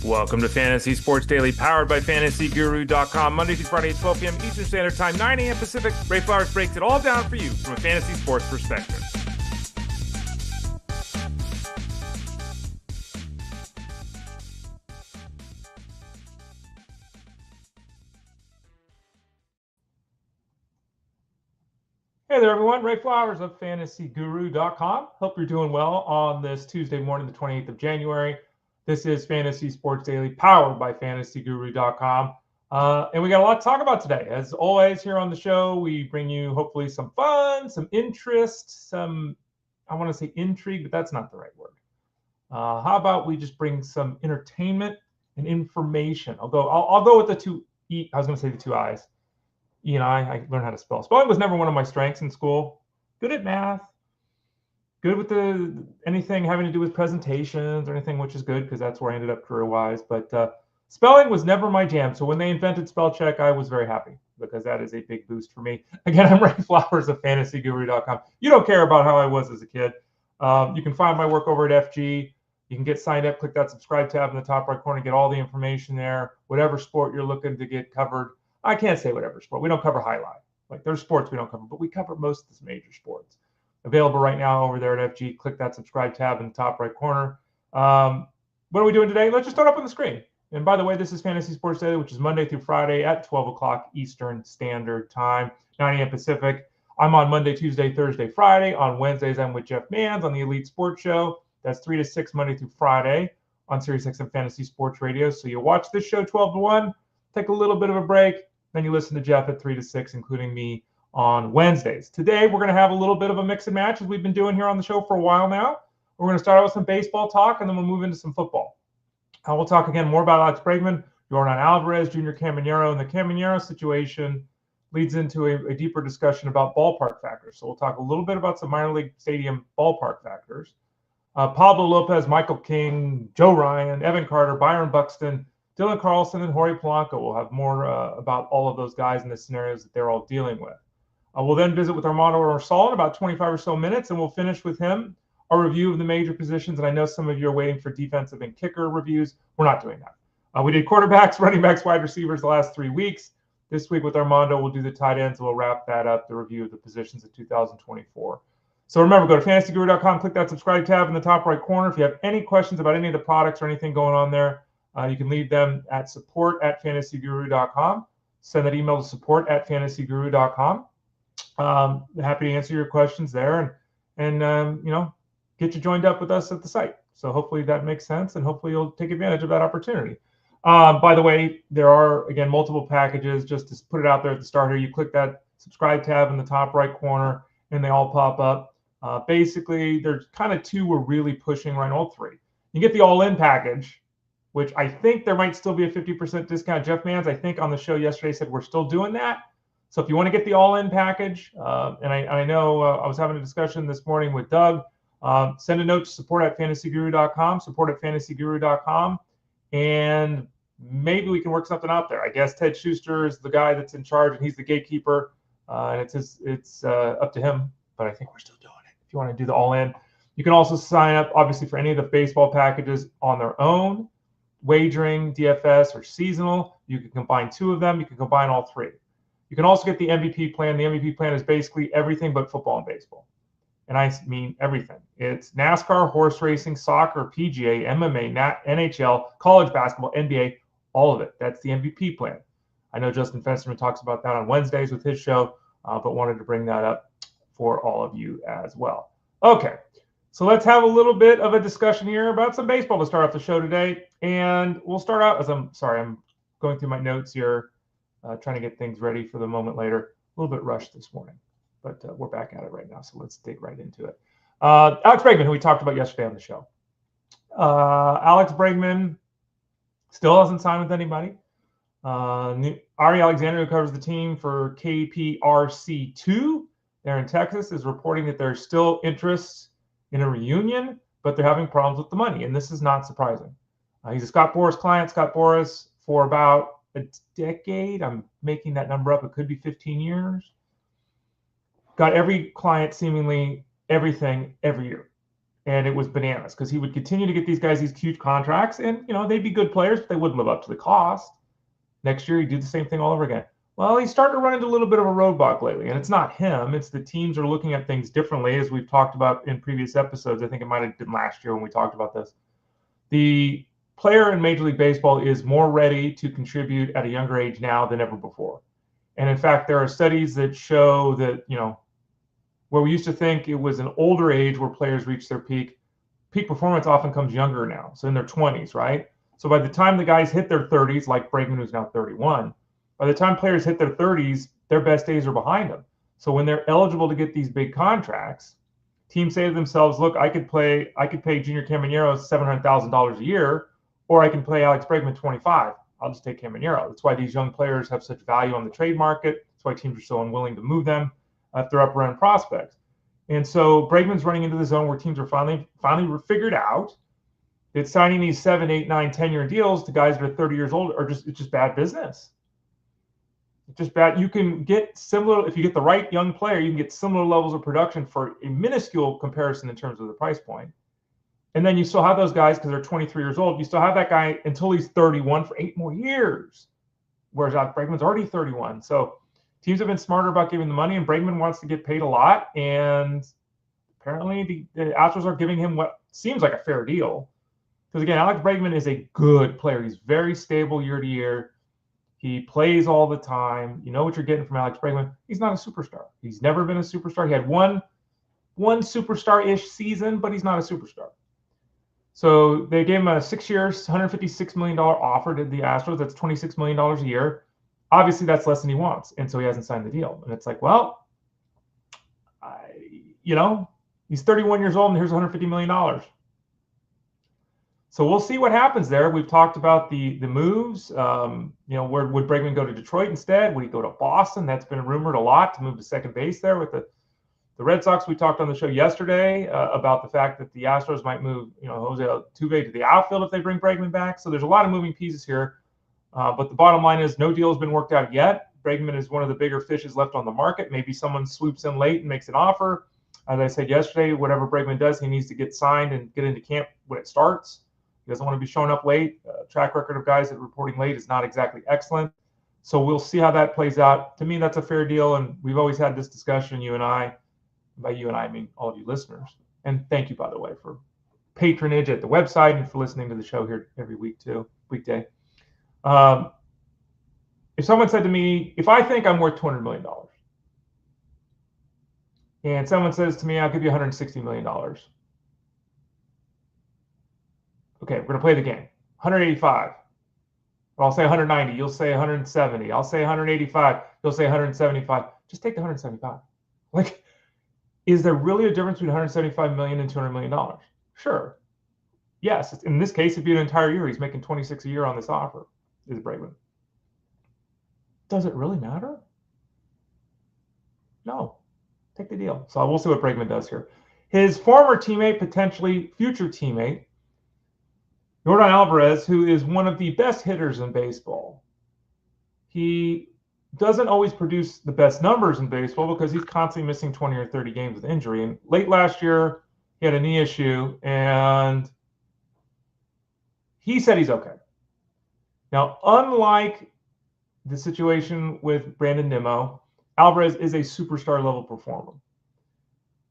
Welcome to Fantasy Sports Daily, powered by FantasyGuru.com. Monday through Friday at 12 p.m. Eastern Standard Time, 9 a.m. Pacific. Ray Flowers breaks it all down for you from a fantasy sports perspective. Hey there, everyone. Ray Flowers of FantasyGuru.com. Hope you're doing well on this Tuesday morning, the 28th of January. This is Fantasy Sports Daily, powered by FantasyGuru.com. And we got a lot to talk about today. As always, here on the show, we bring you hopefully some fun, some interest, some, I want to say intrigue, but that's not the right word. How about we just bring some entertainment and information? I'll go with the two E. I was going to say the two I's. You know, I learned how to spell. Spelling was never one of my strengths in school. Good at math. Good with anything having to do with presentations or anything, which is good because that's where I ended up career-wise. But spelling was never my jam. So when they invented spell check, I was very happy because that is a big boost for me. Again, I'm Ray Flowers of FantasyGuru.com. You don't care about how I was as a kid. You can find my work over at FG. You can get signed up. Click that subscribe tab in the top right corner. Get all the information there. Whatever sport you're looking to get covered. I can't say whatever sport. We don't cover highlight. Like there's sports we don't cover, but we cover most of the major sports. Available right now over there at FG. Click that subscribe tab in the top right corner. What are we doing today? Let's just start up on the screen. And by the way, this is Fantasy Sports Daily, which is Monday through Friday at 12 o'clock Eastern Standard Time, 9 a.m. Pacific. I'm on Monday, Tuesday, Thursday, Friday. On Wednesdays, I'm with Jeff Manns on the Elite Sports Show. That's 3 to 6 Monday through Friday on SiriusXM Fantasy Sports Radio. So you watch this show 12 to 1, take a little bit of a break, then you listen to Jeff at 3 to 6, including me on Wednesdays. Today, we're going to have a little bit of a mix and match as we've been doing here on the show for a while now. We're going to start out with some baseball talk, and then we'll move into some football. We'll talk again more about Alex Bregman, Yordan Alvarez, Junior Caminero, and the Caminero situation leads into a deeper discussion about ballpark factors. So we'll talk a little bit about some minor league stadium ballpark factors. Pablo, Lopez, Michael King, Joe Ryan, Evan Carter, Byron Buxton, Dylan Carlson, and Jorge Polanco. We'll have more about all of those guys and the scenarios that they're all dealing with. We'll then visit with Armando or Marsal in about 25 or so minutes, and we'll finish with him a review of the major positions. And I know some of you are waiting for defensive and kicker reviews. We're not doing that. We did quarterbacks, running backs, wide receivers the last 3 weeks. This week with Armando, we'll do the tight ends, and we'll wrap that up, the review of the positions of 2024. So remember, go to FantasyGuru.com, click that subscribe tab in the top right corner. If you have any questions about any of the products or anything going on there, you can leave them at support@FantasyGuru.com. Send that email to support@FantasyGuru.com. Happy to answer your questions there and get you joined up with us at the site. So hopefully that makes sense, and hopefully you'll take advantage of that opportunity. By the way, there are, again, multiple packages. Just to put it out there at the start here, you click that subscribe tab in the top right corner, and they all pop up. Basically, there's kind of two we're really pushing right now, all three. You get the all-in package, which I think there might still be a 50% discount. Jeff Manns, I think on the show yesterday, said we're still doing that. So if you want to get the all-in package, and I know I was having a discussion this morning with Doug, send a note to support@fantasyguru.com, support@fantasyguru.com, and maybe we can work something out there. I guess Ted Schuster is the guy that's in charge, and he's the gatekeeper, and it's up to him, but I think we're still doing it. If you want to do the all-in, you can also sign up, obviously, for any of the baseball packages on their own, wagering, DFS, or seasonal. You can combine two of them. You can combine all three. You can also get the MVP plan. The MVP plan is basically everything but football and baseball. And I mean everything. It's NASCAR, horse racing, soccer, PGA, MMA, NHL, college basketball, NBA, all of it. That's the MVP plan. I know Justin Fensterman talks about that on Wednesdays with his show, but wanted to bring that up for all of you as well. Okay, so let's have a little bit of a discussion here about some baseball to start off the show today. And we'll start out as I'm going through my notes here. Trying to get things ready for the moment later. A little bit rushed this morning, but we're back at it right now, so let's dig right into it. Alex Bregman, who we talked about yesterday on the show. Alex Bregman still hasn't signed with anybody. Ari Alexander, who covers the team for KPRC2 there in Texas, is reporting that there's still interest in a reunion, but they're having problems with the money, and this is not surprising. He's a Scott Boras client. Scott Boras, for about a decade, I'm making that number up, it could be 15 years, got every client seemingly everything every year. And it was bananas because he would continue to get these guys these huge contracts, and they'd be good players, but they wouldn't live up to the cost. Next year, he'd do the same thing all over again. Well, he's starting to run into a little bit of a roadblock lately, and it's not him. It's the teams are looking at things differently, as we've talked about in previous episodes. I think it might have been last year when we talked about this. The player in Major League Baseball is more ready to contribute at a younger age now than ever before. And in fact, there are studies that show that, where we used to think it was an older age where players reach their peak performance often comes younger now. So in their 20s, right? So by the time the guys hit their 30s, like Bregman, who's now 31, by the time players hit their 30s, their best days are behind them. So when they're eligible to get these big contracts, teams say to themselves, look, I could pay Junior Caminero $700,000 a year, or I can play Alex Bregman 25. I'll just take Caminero. That's why these young players have such value on the trade market. That's why teams are so unwilling to move them if they're upper end prospects. And so Bregman's running into the zone where teams are finally figured out that signing these 7, 8, 9, 10-year deals to guys that are 30 years old it's just bad business. It's just bad. You can get similar, if you get the right young player, you can get similar levels of production for a minuscule comparison in terms of the price point. And then you still have those guys because they're 23 years old. You still have that guy until he's 31 for 8 more years, whereas Bregman's already 31. So teams have been smarter about giving the money, and Bregman wants to get paid a lot. And apparently the Astros are giving him what seems like a fair deal. Because again, Alex Bregman is a good player. He's very stable year to year. He plays all the time. You know what you're getting from Alex Bregman. He's not a superstar. He's never been a superstar. He had one superstar-ish season, but he's not a superstar. So they gave him a 6 years, $156 million offer to the Astros. That's $26 million a year. Obviously, that's less than he wants, and so he hasn't signed the deal. And it's like, well, he's 31 years old, and here's $150 million. So we'll see what happens there. We've talked about the moves. Where would Bregman go to Detroit instead? Would he go to Boston? That's been rumored a lot to move to second base there with the Red Sox. We talked on the show yesterday about the fact that the Astros might move, Jose Altuve to the outfield if they bring Bregman back. So there's a lot of moving pieces here. But the bottom line is no deal has been worked out yet. Bregman is one of the bigger fishes left on the market. Maybe someone swoops in late and makes an offer. As I said yesterday, whatever Bregman does, he needs to get signed and get into camp when it starts. He doesn't want to be showing up late. Track record of guys that are reporting late is not exactly excellent. So we'll see how that plays out. To me, that's a fair deal. And we've always had this discussion, you and I. By you and I mean all of you listeners. And thank you, by the way, for patronage at the website and for listening to the show here every week too, weekday. If someone said to me, if I think I'm worth $200 million, and someone says to me, I'll give you $160 million. Okay, we're going to play the game. 185. I'll say 190. You'll say 170. I'll say 185. You'll say 175. Just take the 175. Like, is there really a difference between 175 million and $200 million? Sure. Yes. In this case, it'd be an entire year. He's making 26 a year on this offer. Is Bregman? Does it really matter? No. Take the deal. So we'll see what Bregman does here. His former teammate, potentially future teammate, Yordan Alvarez, who is one of the best hitters in baseball. He doesn't always produce the best numbers in baseball because he's constantly missing 20 or 30 games with injury. And late last year, he had a knee issue, and he said he's okay. Now, unlike the situation with Brandon Nimmo, Alvarez is a superstar level performer.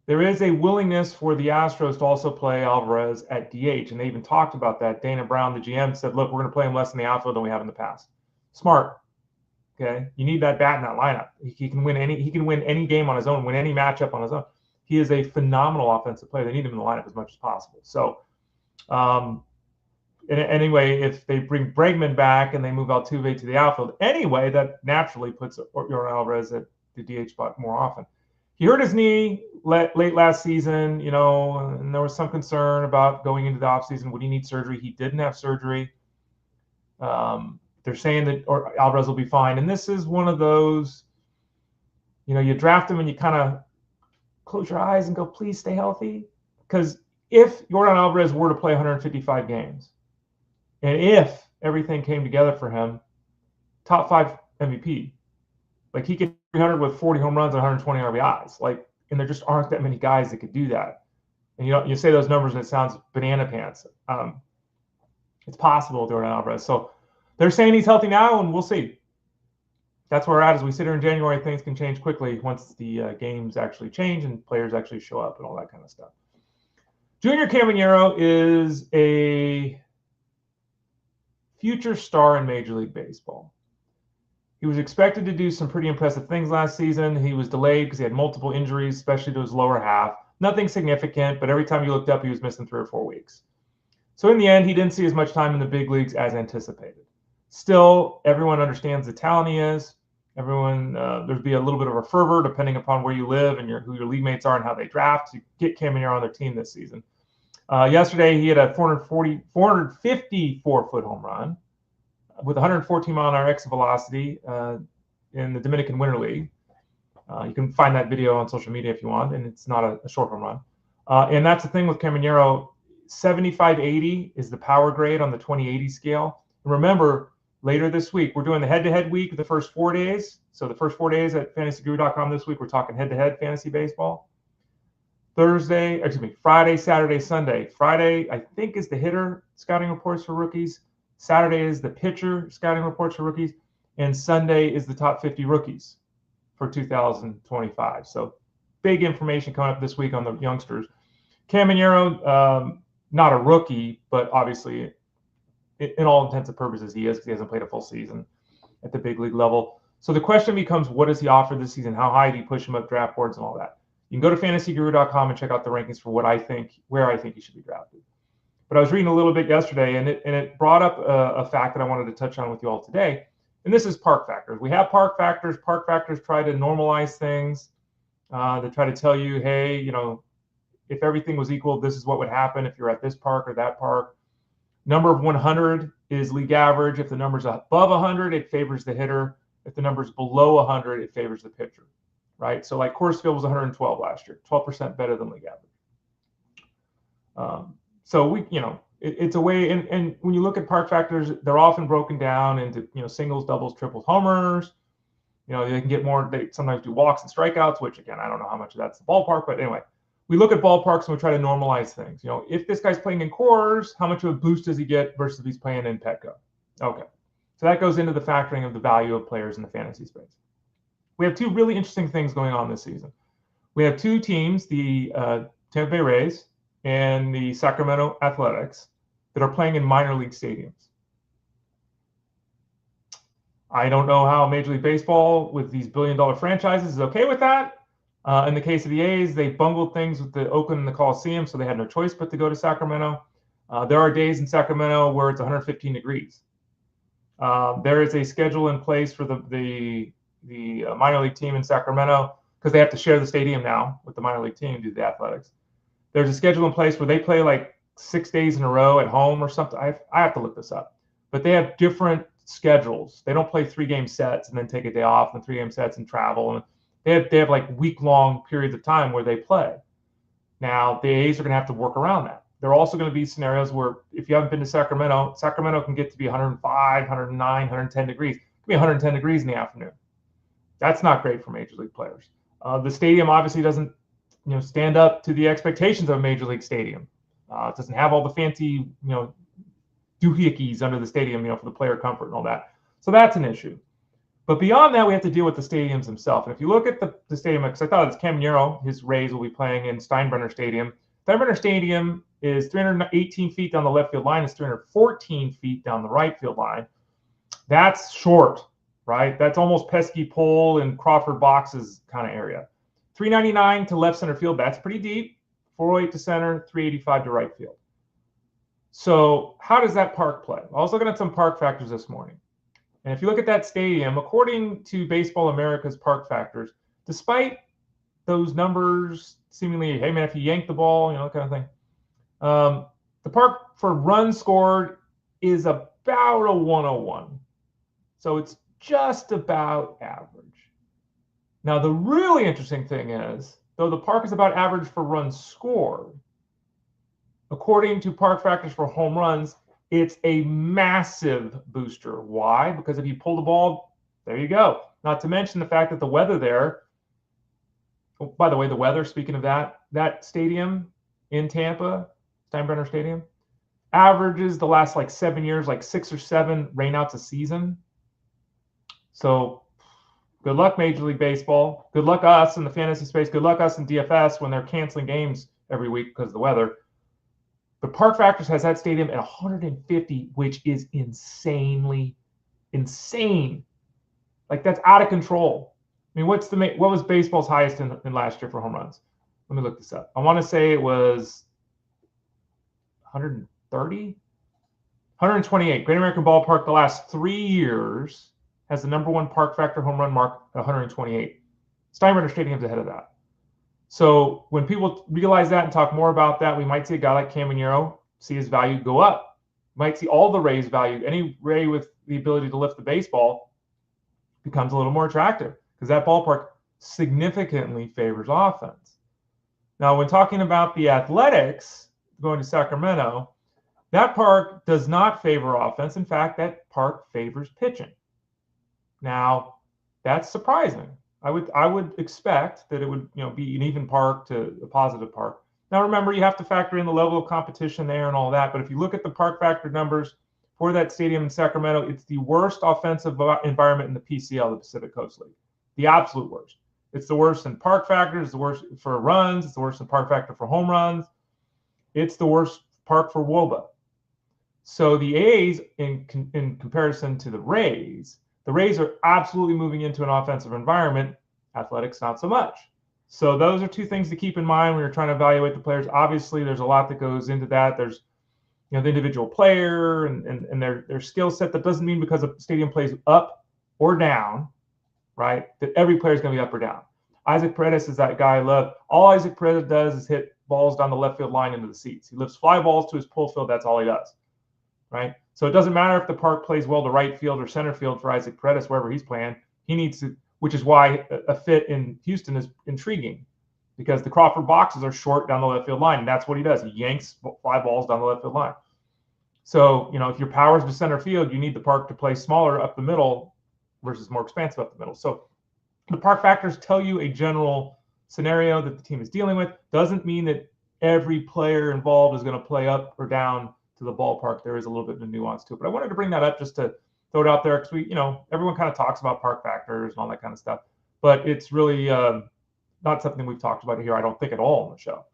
There is a willingness for the Astros to also play Alvarez at DH, and they even talked about that. Dana Brown, the GM, said, look, we're going to play him less in the outfield than we have in the past. Smart. Okay, you need that bat in that lineup. He can win any game on his own, win any matchup on his own. He is a phenomenal offensive player. They need him in the lineup as much as possible. So, anyway, if they bring Bregman back and they move Altuve to the outfield, anyway, that naturally puts Yordan Alvarez at the DH spot more often. He hurt his knee late last season, and there was some concern about going into the offseason. Would he need surgery? He didn't have surgery. They're saying that Alvarez will be fine. And this is one of those, you draft him and you kind of close your eyes and go, please stay healthy. Because if Yordan Alvarez were to play 155 games, and if everything came together for him, top 5 MVP. Like, he could 300 with 40 home runs and 120 RBIs. Like, and there just aren't that many guys that could do that. And you say those numbers and it sounds banana pants. It's possible with Yordan Alvarez. So they're saying he's healthy now, and we'll see. That's where we're at as we sit here in January. Things can change quickly once the games actually change and players actually show up and all that kind of stuff. Junior Caminero is a future star in Major League Baseball. He was expected to do some pretty impressive things last season. He was delayed because he had multiple injuries, especially to his lower half. Nothing significant, but every time you looked up, he was missing 3 or 4 weeks. So in the end, he didn't see as much time in the big leagues as anticipated. Still, everyone understands the talent he is. Everyone, there'd be a little bit of a fervor depending upon where you live and who your league mates are and how they draft to get Caminero on their team this season. Yesterday, he had a 454-foot home run with 114-mile-an-hour exit velocity in the Dominican Winter League. You can find that video on social media if you want, and it's not a short home run. And that's the thing with Caminero. 75-80 is the power grade on the 2080 scale. And remember, later this week, we're doing the head-to-head week the first 4 days. So the first 4 days at fantasyguru.com this week, we're talking head-to-head fantasy baseball. Friday, Saturday, Sunday. Friday, I think, is the hitter scouting reports for rookies. Saturday is the pitcher scouting reports for rookies. And Sunday is the top 50 rookies for 2025. So big information coming up this week on the youngsters. Caminero, not a rookie, but obviously, in all intents and purposes, he is because he hasn't played a full season at the big league level. So the question becomes, what does he offer this season? How high do you push him up draft boards and all that? You can go to fantasyguru.com and check out the rankings for where I think he should be drafted. But I was reading a little bit yesterday, and it brought up a fact that I wanted to touch on with you all today. And this is park factors. We have park factors. Park factors try to normalize things. They try to tell you, hey, if everything was equal, this is what would happen if you're at this park or that park. Number of 100 is league average. If the number's above 100, it favors the hitter. If the number's below 100, it favors the pitcher, right? So like Coors Field was 112 last year, 12% better than league average. So it's a way, and when you look at park factors, they're often broken down into, singles, doubles, triples, homers. They can get more, they sometimes do walks and strikeouts, which again, I don't know how much of that's the ballpark, but anyway. We look at ballparks and we try to normalize things. If this guy's playing in Coors, how much of a boost does he get versus if he's playing in Petco? Okay. So that goes into the factoring of the value of players in the fantasy space. We have 2 really interesting things going on this season. We have 2 teams, the Tampa Bay Rays and the Sacramento Athletics, that are playing in minor league stadiums. I don't know how Major League Baseball with these billion-dollar franchises is okay with that. In the case of the A's, they bungled things with the Oakland and the Coliseum, so they had no choice but to go to Sacramento. There are days in Sacramento where it's 115 degrees. There is a schedule in place for the minor league team in Sacramento because they have to share the stadium now with the minor league team due to the Athletics. There's a schedule in place where they play like 6 days in a row at home or something. I have to look this up. But they have different schedules. They don't play 3-game sets and then take a day off and 3-game sets and travel. And they have like week-long periods of time where they play. Now, the A's are going to have to work around that. There are also going to be scenarios where if you haven't been to Sacramento, Sacramento can get to be 105, 109, 110 degrees. It can be 110 degrees in the afternoon. That's not great for Major League players. The stadium obviously doesn't stand up to the expectations of a Major League stadium. It doesn't have all the fancy doohickeys under the stadium for the player comfort and all that. So that's an issue. But beyond that, we have to deal with the stadiums themselves. And if you look at the stadium, because I thought it's Caminero, his Rays will be playing in Steinbrenner Stadium. Steinbrenner Stadium is 318 feet down the left field line. It's 314 feet down the right field line. That's short, right? That's almost pesky pole and Crawford boxes kind of area. 399 to left center field, that's pretty deep. 408 to center, 385 to right field. So how does that park play? I was looking at some park factors this morning. And if you look at that stadium, according to Baseball America's park factors, despite those numbers seemingly, hey man, if you yank the ball, kind of thing, the park for runs scored is about a 101. So it's just about average. Now, the really interesting thing is, though the park is about average for runs scored, according to park factors for home runs, it's a massive booster. Why? Because if you pull the ball, there you go. Not to mention the fact that the weather there, by the way, the weather, speaking of that stadium in Tampa, Steinbrenner Stadium, averages the last like 7 years, like 6 or 7 rainouts a season. So good luck, Major League Baseball. Good luck us in the fantasy space. Good luck us in DFS when they're canceling games every week because of the weather. But Park Factors has that stadium at 150, which is insanely insane. Like, that's out of control. I mean, what was baseball's highest in last year for home runs? Let me look this up. I want to say it was 130, 128. Great American Ballpark the last 3 years has the #1 Park Factor home run mark at 128. Steinbrenner Stadium's ahead of that. So when people realize that and talk more about that, we might see a guy like Caminero see his value go up. We might see all the Rays' value. Any Ray with the ability to lift the baseball becomes a little more attractive because that ballpark significantly favors offense. Now, when talking about the Athletics going to Sacramento, that park does not favor offense. In fact, that park favors pitching. Now, that's surprising. I would expect that it would be an even park to a positive park. Now, remember, you have to factor in the level of competition there and all that. But if you look at the Park Factor numbers for that stadium in Sacramento, it's the worst offensive environment in the PCL, the Pacific Coast League. The absolute worst. It's the worst in Park Factor. It's the worst for runs. It's the worst in Park Factor for home runs. It's the worst park for WOBA. So the A's, in comparison to the Rays are absolutely moving into an offensive environment. Athletics, not so much. So those are two things to keep in mind when you're trying to evaluate the players. Obviously, there's a lot that goes into that. There's the individual player and their skill set. That doesn't mean because a stadium plays up or down, right, that every player is going to be up or down. Isaac Paredes is that guy I love. All Isaac Paredes does is hit balls down the left field line into the seats. He lifts fly balls to his pull field. That's all he does, right? So it doesn't matter if the park plays well to right field or center field for Isaac Paredes, wherever he's playing. He needs to, which is why a fit in Houston is intriguing, because the Crawford boxes are short down the left field line, and that's what he does. He yanks fly balls down the left field line. So, if your power's to center field, you need the park to play smaller up the middle versus more expansive up the middle. So the park factors tell you a general scenario that the team is dealing with. Doesn't mean that every player involved is going to play up or down to the ballpark. There is a little bit of nuance to it. But I wanted to bring that up just to throw it out there because everyone kind of talks about park factors and all that kind of stuff. But it's really not something we've talked about here, I don't think, at all on the show.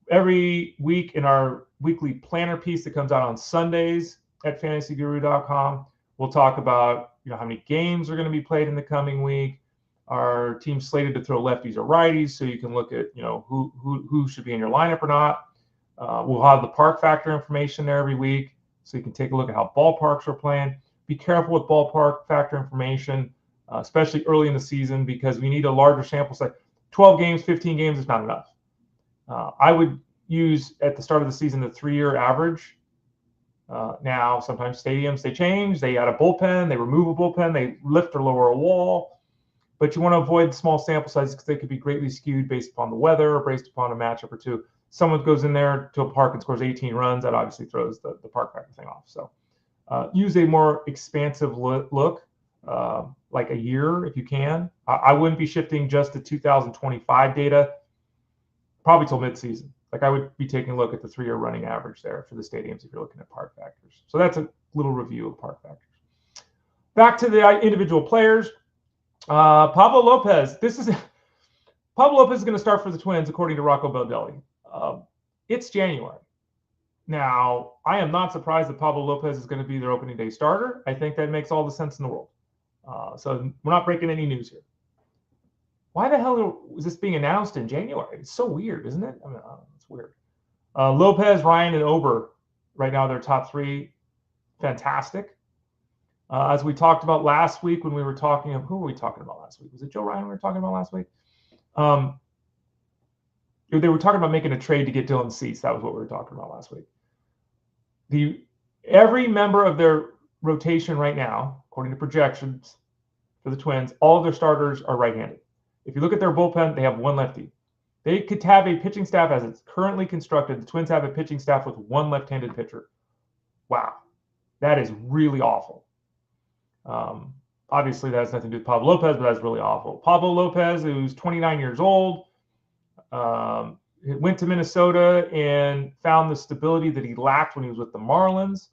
Every week in our weekly planner piece that comes out on Sundays at fantasyguru.com, we'll talk about how many games are going to be played in the coming week. Our team's slated to throw lefties or righties, so you can look at who should be in your lineup or not. We'll have the park factor information there every week, so you can take a look at how ballparks are playing. Be careful with ballpark factor information, especially early in the season, because we need a larger sample size. 12 games, 15 games is not enough. I would use at the start of the season the 3-year average. Now, sometimes stadiums, they change. They add a bullpen. They remove a bullpen. They lift or lower a wall. But you want to avoid small sample sizes because they could be greatly skewed based upon the weather or based upon a matchup or two. Someone goes in there to a park and scores 18 runs. That obviously throws the park factor thing off. So use a more expansive look, like a year if you can. I wouldn't be shifting just to 2025 data probably till midseason. Like, I would be taking a look at the 3-year running average there for the stadiums if you're looking at park factors. So that's a little review of park factors. Back to the individual players. Pablo Lopez. Pablo Lopez is going to start for the Twins, according to Rocco Baldelli. It's January. Now, I am not surprised that Pablo Lopez is going to be their opening day starter. I think that makes all the sense in the world. So we're not breaking any news here. Why the hell is this being announced in January? It's so weird, isn't it? I mean, it's weird. Lopez, Ryan, and Ober, right now, their top 3. Fantastic. As we talked about last week when we were talking, who were we talking about last week? Was it Joe Ryan we were talking about last week? They were talking about making a trade to get Dylan Cease. That was what we were talking about last week. Every member of their rotation right now, according to projections for the Twins, all of their starters are right-handed. If you look at their bullpen, they have 1 lefty. They could have a pitching staff as it's currently constructed. The Twins have a pitching staff with 1 left-handed pitcher. Wow. That is really awful. Obviously, that has nothing to do with Pablo Lopez, but that's really awful. Pablo Lopez, who's 29 years old, He went to Minnesota and found the stability that he lacked when he was with the Marlins.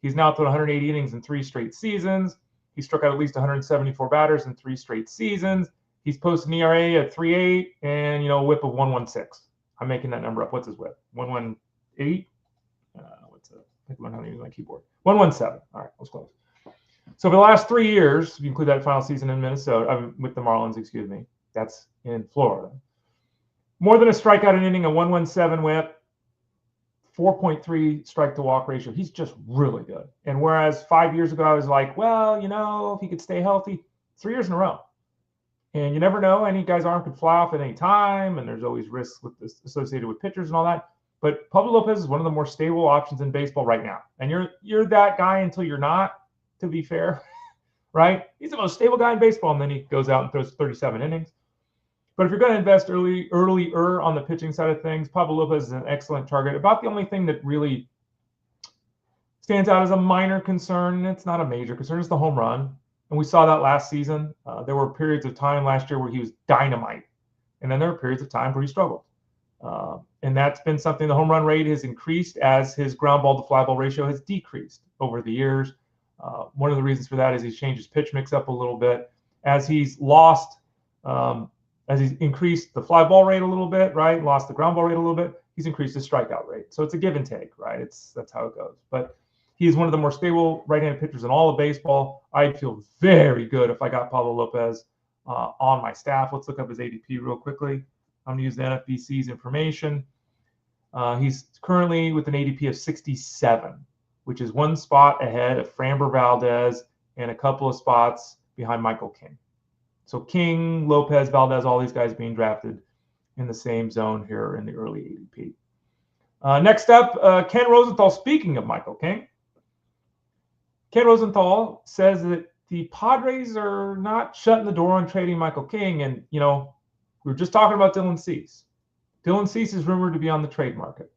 He's now thrown 180 innings in 3 straight seasons. He struck out at least 174 batters in 3 straight seasons. He's posted an ERA of 3.8 and, a whip of 1.16. I'm making that number up. What's his whip? 1.18? What's it? I think I'm not using my keyboard. 1.17. All right, let's close. So for the last 3 years, if you include that final season in Minnesota, with the Marlins, excuse me, that's in Florida. More than a strikeout an inning, a 1.17 whip, 4.3 strike to walk ratio. He's just really good. And whereas 5 years ago, I was like, well, if he could stay healthy, 3 years in a row. And you never know, any guy's arm could fly off at any time, and there's always risks with this associated with pitchers and all that. But Pablo Lopez is one of the more stable options in baseball right now. And you're that guy until you're not, to be fair, right? He's the most stable guy in baseball, and then he goes out and throws 37 innings. But if you're going to invest earlier on the pitching side of things, Pablo Lopez is an excellent target. About the only thing that really stands out as a minor concern, and it's not a major concern, is the home run. And we saw that last season. There were periods of time last year where he was dynamite. And then there were periods of time where he struggled. And that's been something. The home run rate has increased as his ground ball to fly ball ratio has decreased over the years. One of the reasons for that is he's changed his pitch mix up a little bit. As he's increased the fly ball rate a little bit, right? Lost the ground ball rate a little bit. He's increased his strikeout rate. So it's a give and take, right? That's how it goes. But he is one of the more stable right-handed pitchers in all of baseball. I'd feel very good if I got Pablo Lopez on my staff. Let's look up his ADP real quickly. I'm going to use the NFBC's information. He's currently with an ADP of 67, which is 1 spot ahead of Framber Valdez and a couple of spots behind Michael King. So King, Lopez, Valdez, all these guys being drafted in the same zone here in the early ADP. Next up, Ken Rosenthal, speaking of Michael King. Ken Rosenthal says that the Padres are not shutting the door on trading Michael King. And, we were just talking about Dylan Cease. Dylan Cease is rumored to be on the trade market.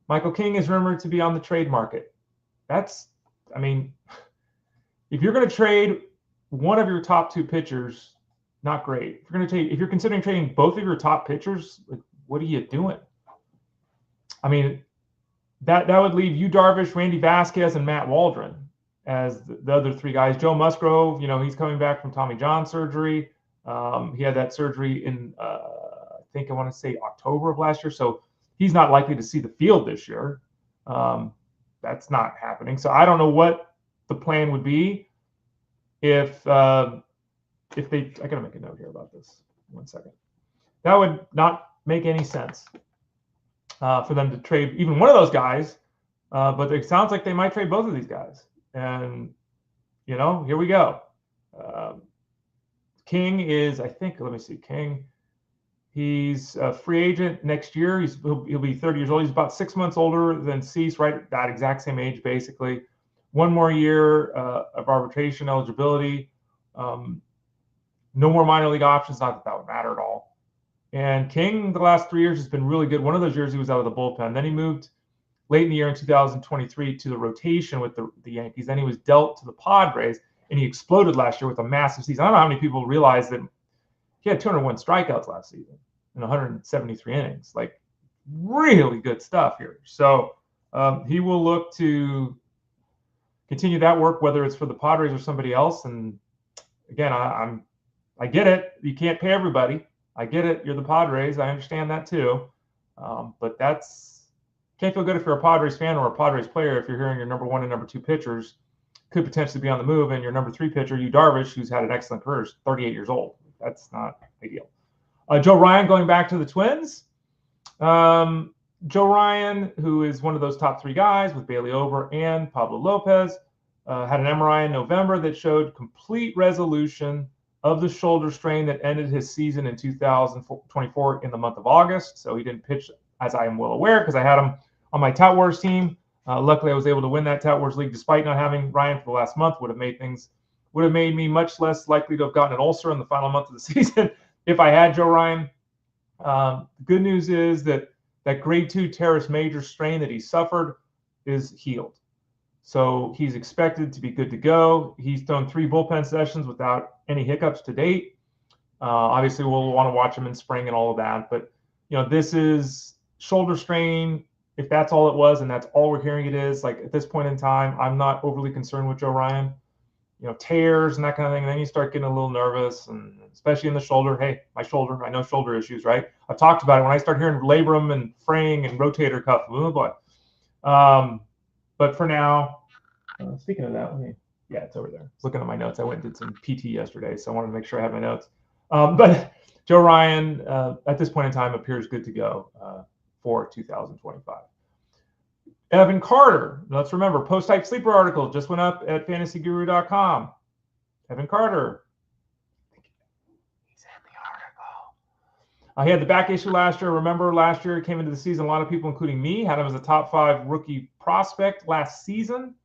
Michael King is rumored to be on the trade market. If you're going to trade one of your top 2 pitchers, not great. If you're considering trading both of your top pitchers, what are you doing? That would leave you, Darvish, Randy Vasquez, and Matt Waldron as the other 3 guys. Joe Musgrove, he's coming back from Tommy John surgery. He had that surgery in, I want to say October of last year. So he's not likely to see the field this year. That's not happening. So I don't know what the plan would be if they, I got to make a note here about this. 1 second. That would not make any sense for them to trade even one of those guys. But it sounds like they might trade both of these guys. And, here we go. King is, King. He's a free agent next year. He'll be 30 years old. He's about 6 months older than Cease, right at that exact same age, basically. 1 more year of arbitration eligibility. No more minor league options. Not that would matter at all. And King, the last 3 years, has been really good. One of those years, he was out of the bullpen. Then he moved late in the year in 2023 to the rotation with the Yankees. Then he was dealt to the Padres, and he exploded last year with a massive season. I don't know how many people realize that he had 201 strikeouts last season in 173 innings. Really good stuff here. So he will look to continue that work, whether it's for the Padres or somebody else. And again, I get it. You can't pay everybody. I get it. You're the Padres. I understand that too. But can't feel good if you're a Padres fan or a Padres player if you're hearing your number 1 and number 2 pitchers could potentially be on the move, and your number 3 pitcher, you Darvish, who's had an excellent career, is 38 years old. That's not ideal. Joe Ryan going back to the Twins. Joe Ryan, who is one of those top 3 guys with Bailey Ober and Pablo Lopez, had an MRI in November that showed complete resolution of the shoulder strain that ended his season in 2024 in the month of August. So he didn't pitch, as I am well aware, because I had him on my Tout Wars team. Luckily, I was able to win that Tout Wars League despite not having Ryan for the last month. Would have made me much less likely to have gotten an ulcer in the final month of the season if I had Joe Ryan. The good news is that grade 2 teres major strain that he suffered is healed. So he's expected to be good to go. He's thrown 3 bullpen sessions without any hiccups to date. Obviously, we'll want to watch him in spring and all of that. But this is shoulder strain. If that's all it was, and that's all we're hearing it is, like at this point in time, I'm not overly concerned with Joe Ryan. Tears and that kind of thing. And then you start getting a little nervous, and especially in the shoulder. Hey, my shoulder, I know shoulder issues, right? I've talked about it. When I start hearing labrum and fraying and rotator cuff, oh boy. But for now, speaking of that, yeah, it's over there. Looking at my notes. I went and did some PT yesterday, so I wanted to make sure I had my notes. But Joe Ryan, at this point in time, appears good to go for 2025. Evan Carter, let's remember, post-type sleeper article just went up at fantasyguru.com. Evan Carter, he's in the article. He had the back issue last year. Remember, last year he came into the season, a lot of people, including me, had him as a top 5 rookie prospect last season.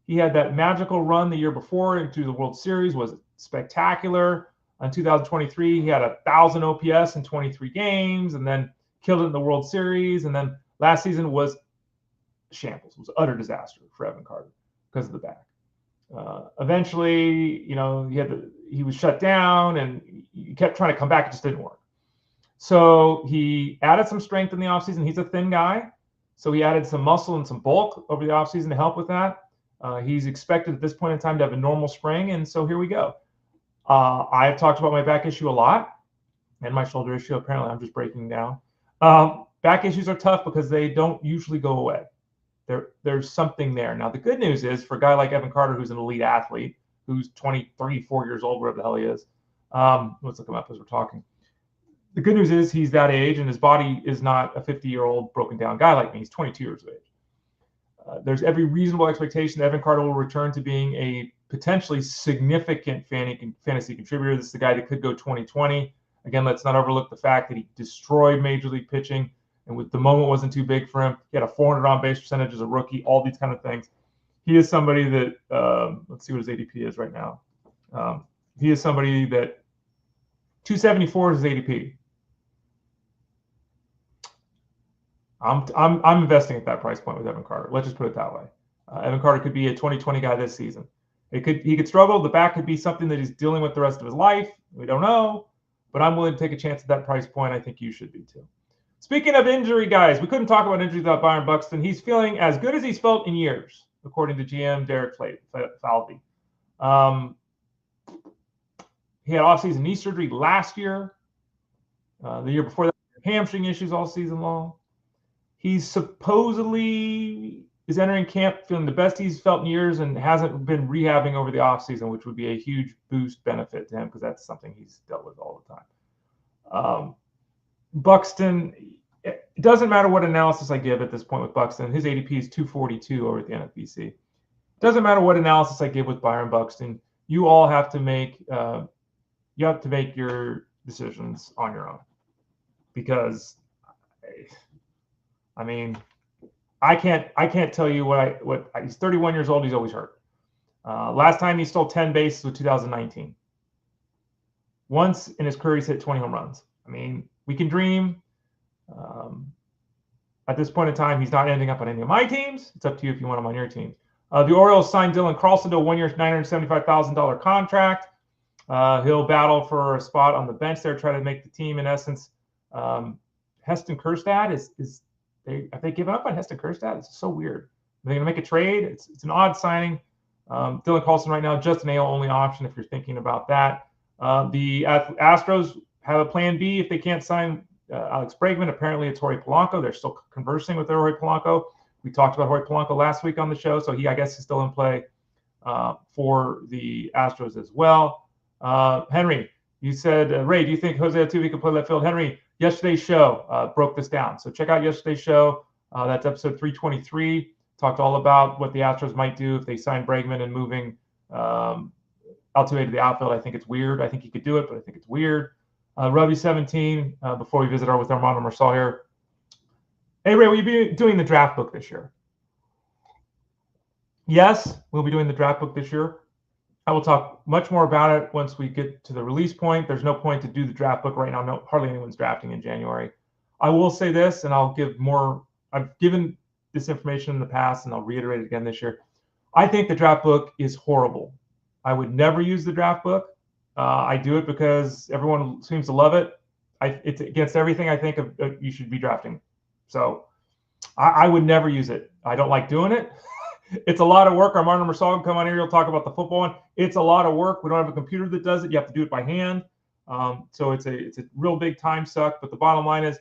He had that magical run the year before into the World Series, was spectacular. In 2023, he had 1,000 OPS in 23 games, and then killed it in the World Series. And then last season was shambles. It was an utter disaster for Evan Carter because of the back. Eventually, he was shut down, and he kept trying to come back. It just didn't work. So he added some strength in the offseason. He's a thin guy, so he added some muscle and some bulk over the offseason to help with that. He's expected at this point in time to have a normal spring, and so here we go. I've talked about my back issue a lot, and my shoulder issue. Apparently, I'm just breaking down. Back issues are tough because they don't usually go away. There's something there. Now, the good news is for a guy like Evan Carter, who's an elite athlete, who's 23, 4 years old, wherever the hell he is. Let's look him up as we're talking. The good news is he's that age, and his body is not a 50-year-old broken down guy like me. He's 22 years of age. There's every reasonable expectation that Evan Carter will return to being a potentially significant fantasy contributor. This is the guy that could go 2020. Again, let's not overlook the fact that he destroyed Major League pitching, and with the moment wasn't too big for him. He had a 400 on base percentage as a rookie, all these kind of things. He is somebody that, let's see what his ADP is right now. He is somebody that 274 is his ADP. I'm investing at that price point with Evan Carter. Let's just put it that way. Evan Carter could be a 2020 guy this season. He could struggle. The back could be something that he's dealing with the rest of his life. We don't know, but I'm willing to take a chance at that price point. I think you should be too. Speaking of injury, guys, we couldn't talk about injuries without Byron Buxton. He's feeling as good as he's felt in years, according to GM Derek Falvey. He had off-season knee surgery last year. The year before that, hamstring issues all season long. He supposedly is entering camp feeling the best he's felt in years and hasn't been rehabbing over the offseason, which would be a huge boost benefit to him because that's something he's dealt with all the time. Buxton, it doesn't matter what analysis I give at this point with Buxton. His ADP is 242 over at the NFBC. It doesn't matter what analysis I give with Byron Buxton. You all have to make your decisions on your own, because I can't tell you what he's 31 years old. He's always hurt. Last time he stole 10 bases was 2019. Once in his career, he's hit 20 home runs. We can dream. At this point in time, he's not ending up on any of my teams. It's up to you if you want him on your team. The Orioles signed Dylan Carlson to a 1-year, $975,000 contract. He'll battle for a spot on the bench there, try to make the team in essence. Heston Kjerstad have they given up on Heston Kjerstad? It's so weird. Are they going to make a trade? It's an odd signing. Dylan Carlson right now, just an AL only option if you're thinking about that. The Astros have a plan B if they can't sign Alex Bregman. Apparently it's Jorge Polanco. They're still conversing with Jorge Polanco. We talked about Jorge Polanco last week on the show, so I guess, is still in play for the Astros as well. Henry, you said, Ray, do you think Jose Altuve can play left field? Henry, yesterday's show broke this down. So check out yesterday's show. That's episode 323. Talked all about what the Astros might do if they sign Bregman and moving Altuve to the outfield. I think it's weird. I think he could do it, but I think it's weird. Rubby17, before we visit with Armando Marsal here. Hey, Ray, will you be doing the draft book this year? Yes, we'll be doing the draft book this year. I will talk much more about it once we get to the release point. There's no point to do the draft book right now. No, hardly anyone's drafting in January. I will say this, and I'll give more. I've given this information in the past, and I'll reiterate it again this year. I think the draft book is horrible. I would never use the draft book. I do it because everyone seems to love it. it's against everything I think of you should be drafting. So I would never use it. I don't like doing it. It's a lot of work. Armando Marsal will come on here. He'll talk about the football one. It's a lot of work. We don't have a computer that does it. You have to do it by hand. So it's a real big time suck. But the bottom line is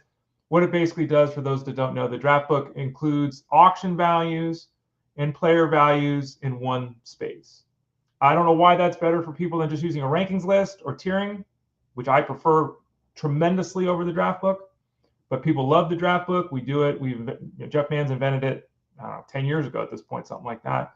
what it basically does for those that don't know, the draft book includes auction values and player values in one space. I don't know why that's better for people than just using a rankings list or tiering, which I prefer tremendously over the draft book. But people love the draft book. We do it. Jeff Mann's invented it, I don't know, 10 years ago at this point, something like that.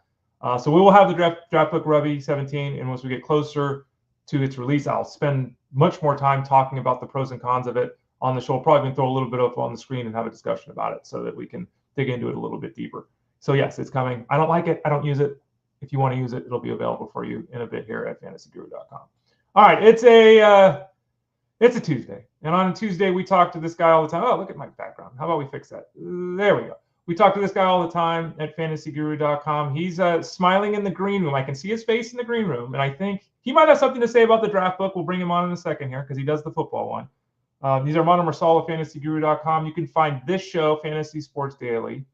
So we will have the draft book Rubby 17, and once we get closer to its release, I'll spend much more time talking about the pros and cons of it on the show. We'll probably throw a little bit up on the screen and have a discussion about it so that we can dig into it a little bit deeper. So yes, it's coming. I don't like it. I don't use it. If you want to use it, it'll be available for you in a bit here at fantasyguru.com. All right, it's a Tuesday, and on a Tuesday we talk to this guy all the time. Oh, look at my background. How about we fix that? There we go. We talk to this guy all the time at fantasyguru.com. He's smiling in the green room. I can see his face in the green room, and I think he might have something to say about the draft book. We'll bring him on in a second here because he does the football one. These are Armando Marsal of fantasyguru.com. You can find this show, Fantasy Sports Daily,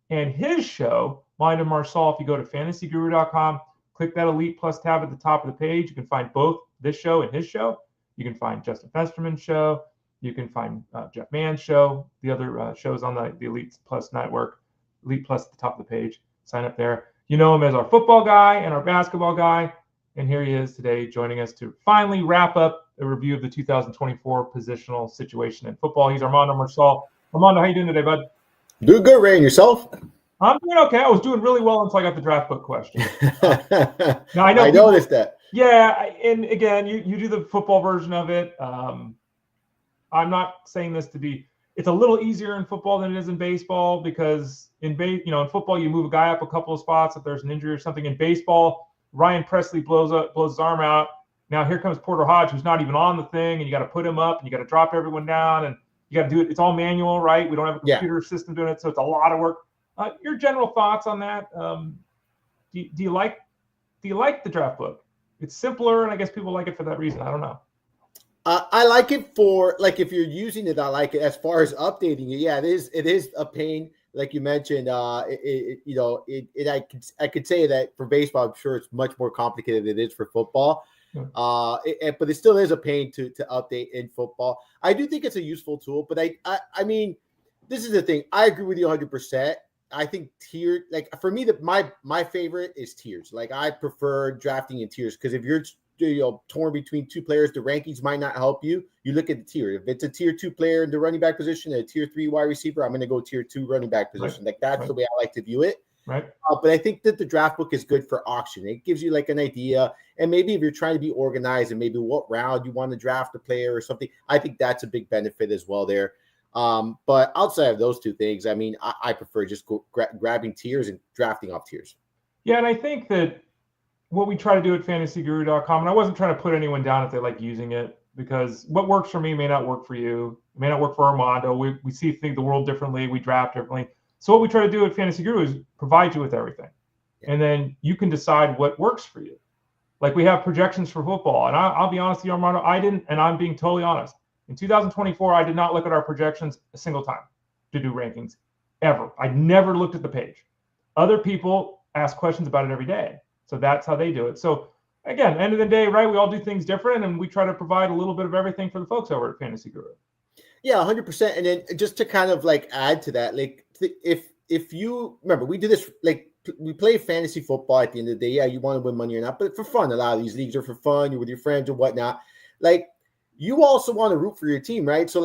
and his show, Mind of Marsal. If you go to fantasyguru.com, click that Elite Plus tab at the top of the page, you can find both this show and his show. You can find Justin Festerman's show. You can find Jeff Mann's show, the other shows on the Elite Plus network, Elite Plus at the top of the page. Sign up there. You know him as our football guy and our basketball guy. And here he is today joining us to finally wrap up a review of the 2024 positional situation in football. He's Armando Marsal. Armando, how you doing today, bud? Doing good, Ray. And yourself? I'm doing okay. I was doing really well until I got the draft book question. Now I noticed that. Yeah, and again, you do the football version of it. I'm not saying this to be. It's a little easier in football than it is in baseball because in football you move a guy up a couple of spots if there's an injury or something. In baseball, Ryan Presley blows his arm out. Now here comes Porter Hodge, who's not even on the thing, and you got to put him up and you got to drop everyone down and you got to do it. It's all manual, right? We don't have a computer system doing it, so it's a lot of work. Your general thoughts on that? Do you like the draft book? It's simpler, and I guess people like it for that reason. I don't know. I like it for if you're using it, I like it. As far as updating it, it is a pain. Like you mentioned, I could say that for baseball, I'm sure it's much more complicated than it is for football. But it still is a pain to update in football. I do think it's a useful tool, but I mean, this is the thing. I agree with you 100%. I think tier, for me, my favorite is tiers. I prefer drafting in tiers because if you're torn between two players, the rankings might not help you. You look at the tier. If it's a tier 2 player in the running back position and a tier 3 wide receiver, I'm going to go tier 2 running back position. Right. That's the way I like to view it. Right. But I think that the draft book is good for auction. It gives you an idea. And maybe if you're trying to be organized and maybe what round you want to draft a player or something, I think that's a big benefit as well there. But outside of those two things, I mean, I prefer just grabbing tiers and drafting off tiers. Yeah, and I think that what we try to do at fantasyguru.com, and I wasn't trying to put anyone down if they like using it, because what works for me may not work for you. It may not work for Armando. We think the world differently. We draft differently. So what we try to do at Fantasy Guru is provide you with everything. Yeah. And then you can decide what works for you. Like we have projections for football. And I'll be honest with you, Armando, I didn't, and I'm being totally honest. In 2024, I did not look at our projections a single time to do rankings, ever. I never looked at the page. Other people ask questions about it every day. So that's how they do it. So again, end of the day, right, we all do things different, and we try to provide a little bit of everything for the folks over at Fantasy Guru. Yeah, 100%. And then just to kind of add to that, if you remember, we do this, we play fantasy football at the end of the day. Yeah, you want to win money or not, but for fun. A lot of these leagues are for fun. You're with your friends and whatnot. You also want to root for your team, right? So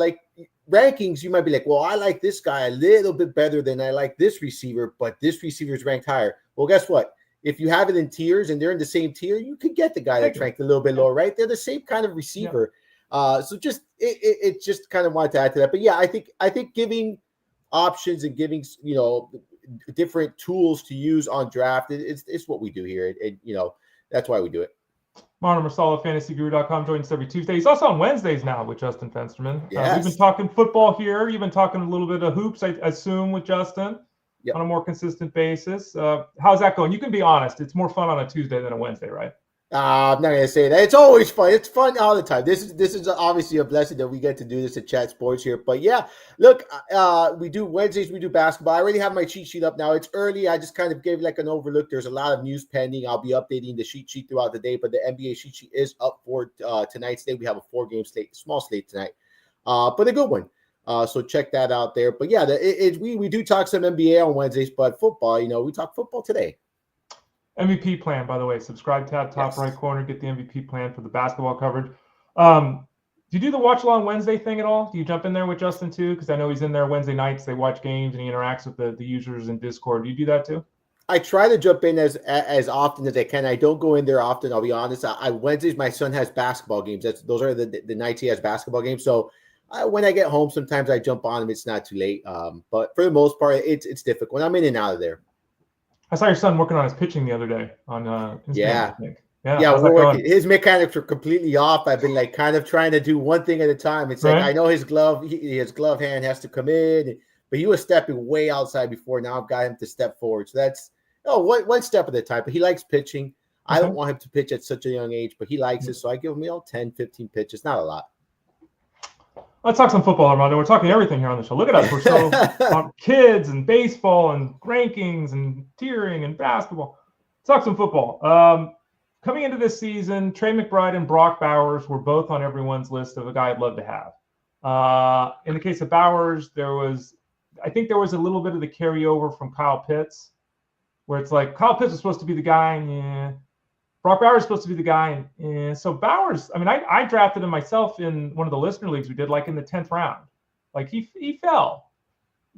rankings, you might be well, I like this guy a little bit better than I like this receiver, but this receiver is ranked higher. Well, guess what? If you have it in tiers and they're in the same tier, you could get the guy that's ranked a little bit lower, right? They're the same kind of receiver. Yeah. So just it just kind of wanted to add to that. But yeah, I think giving options and giving different tools to use on draft, it's what we do here. And that's why we do it. Armando Marsal of fantasyguru.com joins us every Tuesday. He's also on Wednesdays now with Justin Fensterman. Yes. We've been talking football here. You've been talking a little bit of hoops, I assume, with Justin. Yep. On a more consistent basis. How's that going? You can be honest. It's more fun on a Tuesday than a Wednesday, right? I'm not gonna say that. It's always fun. It's fun all the time. This is obviously a blessing that we get to do this at Chat Sports here. But yeah, look, we do Wednesdays. We do basketball. I already have my cheat sheet up now. It's early. I just kind of gave like an overlook. There's a lot of news pending. I'll be updating the cheat sheet throughout the day. But the NBA cheat sheet is up for tonight's day. We have a 4-game slate, small slate tonight, but a good one. So check that out there. But yeah, we do talk some NBA on Wednesdays, but football. We talk football today. MVP plan, by the way, subscribe tab, top right corner, get the MVP plan for the basketball coverage. Do you do the watch along Wednesday thing at all? Do you jump in there with Justin too? Because I know he's in there Wednesday nights. They watch games and he interacts with the users in Discord. Do you do that too? I try to jump in as often as I can. I don't go in there often. I'll be honest. Wednesdays, my son has basketball games. Those are the nights he has basketball games. So when I get home, sometimes I jump on him. It's not too late. But for the most part, it's difficult. I'm in and out of there. I saw your son working on his pitching the other day on Instagram. Yeah. Yeah, we're working. His mechanics are completely off. I've been like kind of trying to do one thing at a time. It's like I know his glove hand has to come in, but he was stepping way outside before. Now I've got him to step forward. So that's one step at a time. But he likes pitching. I don't want him to pitch at such a young age, but he likes it. So I give him 10, 15 pitches. Not a lot. Let's talk some football, Armando. We're talking everything here on the show. Look at us. We're so kids and baseball and rankings and tiering and basketball. Let's talk some football. Coming into this season, Trey McBride and Brock Bowers were both on everyone's list of a guy I'd love to have. In the case of Bowers, I think there was a little bit of the carryover from Kyle Pitts, where it's like Kyle Pitts was supposed to be the guy, yeah. Brock Bowers is supposed to be the guy. And so Bowers, I mean, I drafted him myself in one of the listener leagues we did, like in the 10th round. Like he fell.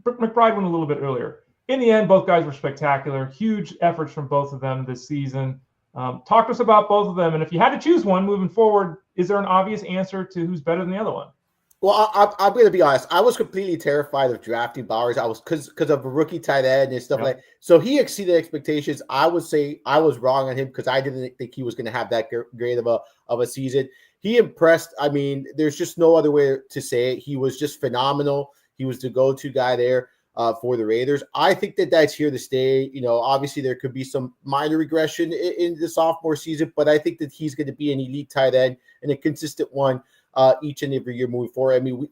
McBride went a little bit earlier. In the end, both guys were spectacular. Huge efforts from both of them this season. Talk to us about both of them. And if you had to choose one moving forward, is there an obvious answer to who's better than the other one? Well, I'm going to be honest. I was completely terrified of drafting Bowers. I was because of a rookie tight end and stuff like. So he exceeded expectations. I would say I was wrong on him because I didn't think he was going to have that great of a season. He impressed. I mean, there's just no other way to say it. He was just phenomenal. He was the go-to guy there for the Raiders. I think that's here to stay. Obviously there could be some minor regression in the sophomore season, but I think that he's going to be an elite tight end and a consistent one. Each and every year moving forward. I mean,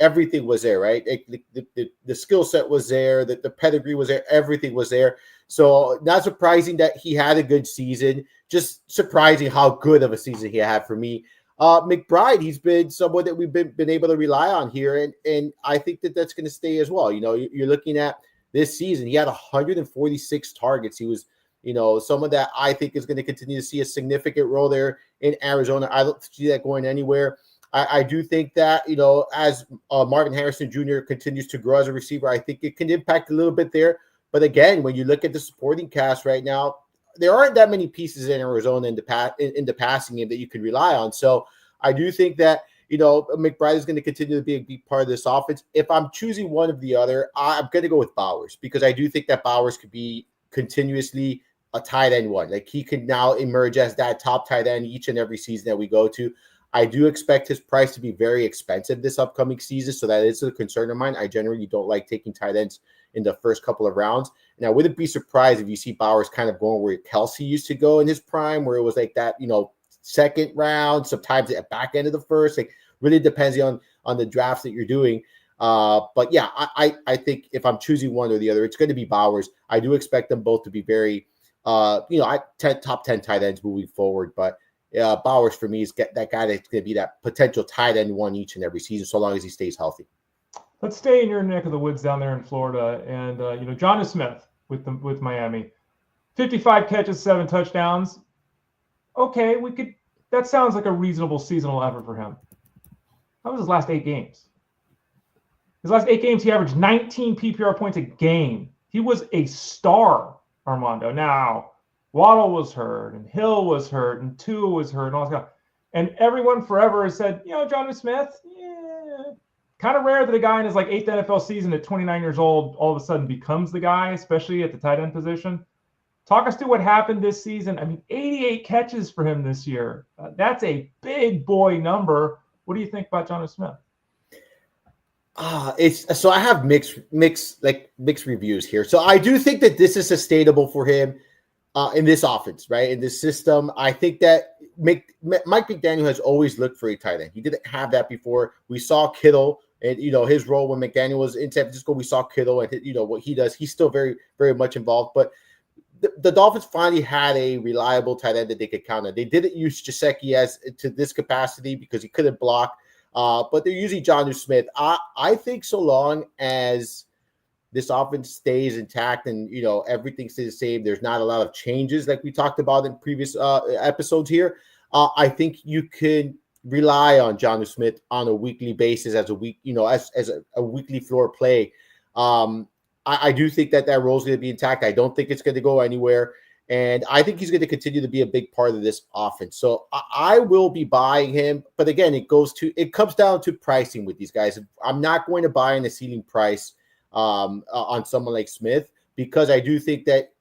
everything was there, right? The skill set was there, the pedigree was there, everything was there. So not surprising that he had a good season, just surprising how good of a season he had for me. McBride, he's been someone that we've been able to rely on here, and I think that's going to stay as well. You're looking at this season, he had 146 targets. He was someone that I think is going to continue to see a significant role there in Arizona. I don't see that going anywhere. I do think that, as Marvin Harrison Jr. continues to grow as a receiver, I think it can impact a little bit there. But again, when you look at the supporting cast right now, there aren't that many pieces in Arizona in the passing game that you can rely on. So I do think that, McBride is going to continue to be a big part of this offense. If I'm choosing one of the other, I'm going to go with Bowers because I do think that Bowers could be continuously a tight end one. Like he could now emerge as that top tight end each and every season that we go to. I do expect his price to be very expensive this upcoming season, so that is a concern of mine. I generally don't like taking tight ends in the first couple of rounds. And I wouldn't be surprised if you see Bowers kind of going where Kelsey used to go in his prime, where it was like that, second round, sometimes at back end of the first. Like really depends on the drafts that you're doing. But yeah, I think if I'm choosing one or the other, it's going to be Bowers. I do expect them both to be very, top 10 tight ends moving forward. But Bowers for me is that guy that's going to be that potential tight end one each and every season, so long as he stays healthy. Let's stay in your neck of the woods down there in Florida, and Jonnu Smith with Miami, 55 catches, 7 touchdowns. Okay, that sounds like a reasonable seasonal effort for him. That was his last 8 games. His last 8 games, he averaged 19 PPR points a game. He was a star, Armando. Now, Waddle was hurt, and Hill was hurt, and Tua was hurt, and all that stuff. And everyone forever has said, Jonnu Smith, kind of rare that a guy in his 8th NFL season at 29 years old all of a sudden becomes the guy, especially at the tight end position. Talk us through what happened this season. I mean, 88 catches for him this year. That's a big boy number. What do you think about Jonnu Smith? So I have mixed reviews here. So I do think that this is sustainable for him. in this offense, right? In this system, I think that Mike McDaniel has always looked for a tight end. He didn't have that before. We saw Kittle and, his role when McDaniel was in San Francisco. We saw Kittle and, what he does. He's still very, very much involved. But the Dolphins finally had a reliable tight end that they could count on. They didn't use Gesicki as to this capacity because he couldn't block. But they're using Jonnu Smith. I think so long as this offense stays intact and, everything stays the same, there's not a lot of changes like we talked about in previous episodes here. I think you can rely on Jonnu Smith on a weekly basis as a weekly floor play. I do think that role is going to be intact. I don't think it's going to go anywhere. And I think he's going to continue to be a big part of this offense. So I will be buying him. But again, it comes down to pricing with these guys. I'm not going to buy in a ceiling price on someone like Smith, because I do think that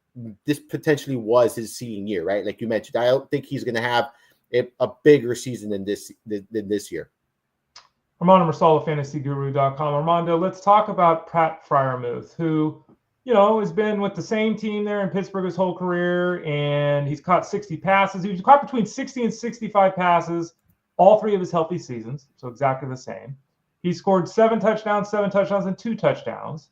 this potentially was his ceiling year, right? Like you mentioned, I don't think he's going to have a bigger season than this year. Armando Marsal of FantasyGuru.com. Armando, let's talk about Pat Freiermuth, who, has been with the same team there in Pittsburgh his whole career, and he's caught 60 passes. He's caught between 60 and 65 passes all 3 of his healthy seasons, so exactly the same. He scored 7 touchdowns, and 2 touchdowns.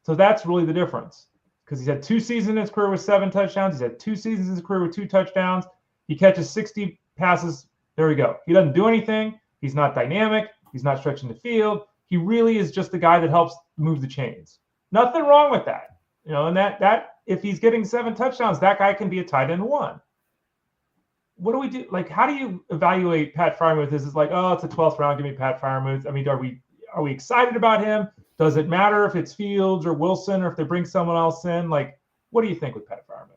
So that's really the difference, because he's had 2 seasons in his career with 7 touchdowns. He's had 2 seasons in his career with 2 touchdowns. He catches 60 passes. There we go. He doesn't do anything. He's not dynamic. He's not stretching the field. He really is just the guy that helps move the chains. Nothing wrong with that. And that if he's getting 7 touchdowns, that guy can be a tight end 1. What do we do? Like, how do you evaluate Pat Freiermuth? Is it like, oh, it's a 12th round, give me Pat Freiermuth? I mean, are we excited about him? Does it matter if it's Fields or Wilson or if they bring someone else in? Like, what do you think with Pat Freiermuth?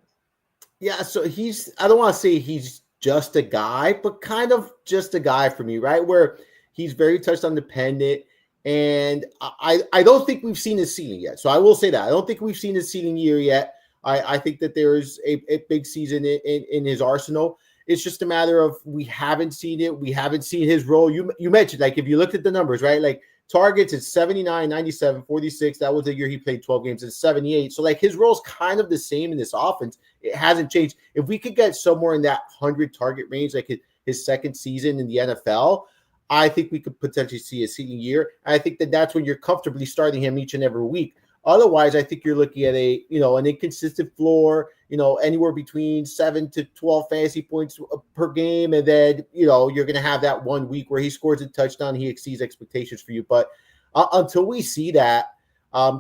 Yeah, so I don't want to say he's just a guy, but kind of just a guy for me, right? Where he's very touchdown dependent. And I don't think we've seen his ceiling yet. So I will say that. I don't think we've seen his ceiling year yet. I think that there is a big season in his arsenal. It's just a matter of we haven't seen it. We haven't seen his role. You mentioned, like, if you looked at the numbers, right? Like, targets, it's 79, 97, 46. That was the year he played 12 games. It's 78. So, like, his role's kind of the same in this offense. It hasn't changed. If we could get somewhere in that 100 target range, like his second season in the NFL, I think we could potentially see a ceiling year. I think that's when you're comfortably starting him each and every week. Otherwise, I think you're looking at an inconsistent floor, anywhere between 7 to 12 fantasy points per game. And then, you're going to have that 1 week where he scores a touchdown, he exceeds expectations for you. But until we see that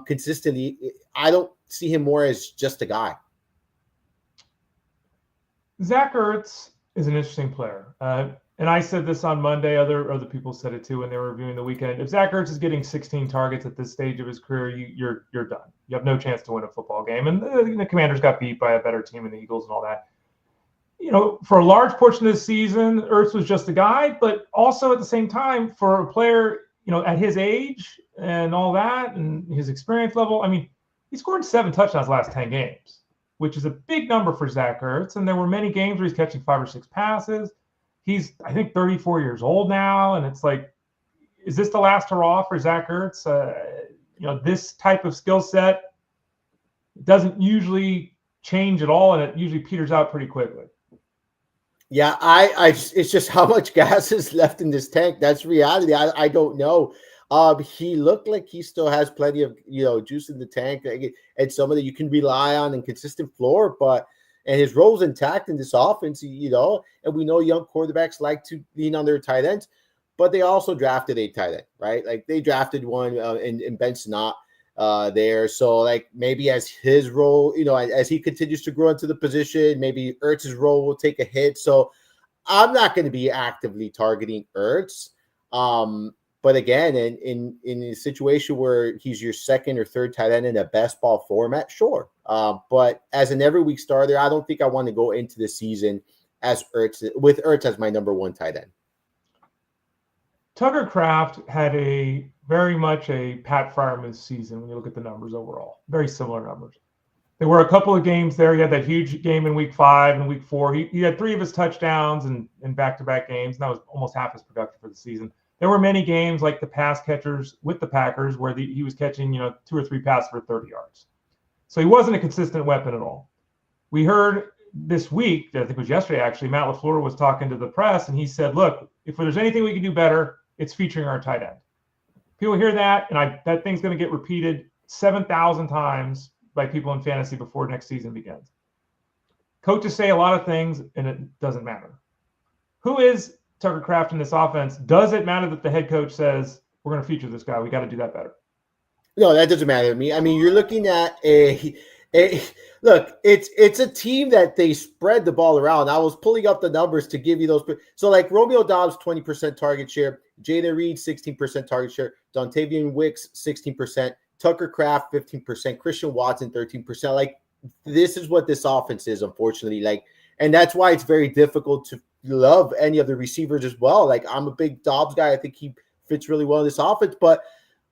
consistently, I don't see him more as just a guy. Zach Ertz is an interesting player. And I said this on Monday. Other people said it too when they were reviewing the weekend. If Zach Ertz is getting 16 targets at this stage of his career, you're done. You have no chance to win a football game. And the Commanders got beat by a better team in the Eagles and all that. For a large portion of the season, Ertz was just a guy. But also at the same time, for a player, at his age and all that and his experience level, I mean, he scored 7 touchdowns the last 10 games, which is a big number for Zach Ertz. And there were many games where he's catching 5 or 6 passes. He's, I think, 34 years old now, and it's like, is this the last hurrah for Zach Ertz? This type of skill set doesn't usually change at all, and it usually peters out pretty quickly. Yeah, it's just how much gas is left in this tank. That's reality. I don't know. He looked like he still has plenty of juice in the tank, and some of that you can rely on in consistent floor, and his role's intact in this offense, and we know young quarterbacks like to lean on their tight ends, but they also drafted a tight end, right? Like, they drafted one in Ben Sinnott there. So, like, maybe as his role, as he continues to grow into the position, maybe Ertz's role will take a hit. So I'm not going to be actively targeting Ertz. But again, in a situation where he's your second or third tight end in a best ball format, sure. But as an every week starter, I don't think I want to go into the season with Ertz as my number 1 tight end. Tucker Kraft had very much a Pat Freiermuth season when you look at the numbers overall. Very similar numbers. There were a couple of games there. He had that huge game in week 5 and week 4. He had 3 of his touchdowns in back-to-back games, and that was almost half his production for the season. There were many games like the pass catchers with the Packers where he was catching, 2 or 3 passes for 30 yards. So he wasn't a consistent weapon at all. We heard this week, I think it was yesterday actually, Matt LaFleur was talking to the press and he said, look, if there's anything we can do better, it's featuring our tight end. People hear that, and that thing's going to get repeated 7,000 times by people in fantasy before next season begins. Coaches say a lot of things, and it doesn't matter. Who is Tucker Kraft in this offense? Does it matter that the head coach says, we're going to feature this guy? We got to do that better. No, that doesn't matter to me. I mean, you're looking at look, it's a team that they spread the ball around. I was pulling up the numbers to give you those. So like Romeo Doubs, 20% target share, Jada Reed, 16% target share, Dontavian Wicks, 16%, Tucker Kraft, 15%, Christian Watson, 13%. Like, this is what this offense is, unfortunately. Like, and that's why it's very difficult to love any of the receivers as well. Like, I'm a big Dobbs guy. I think he fits really well in this offense, but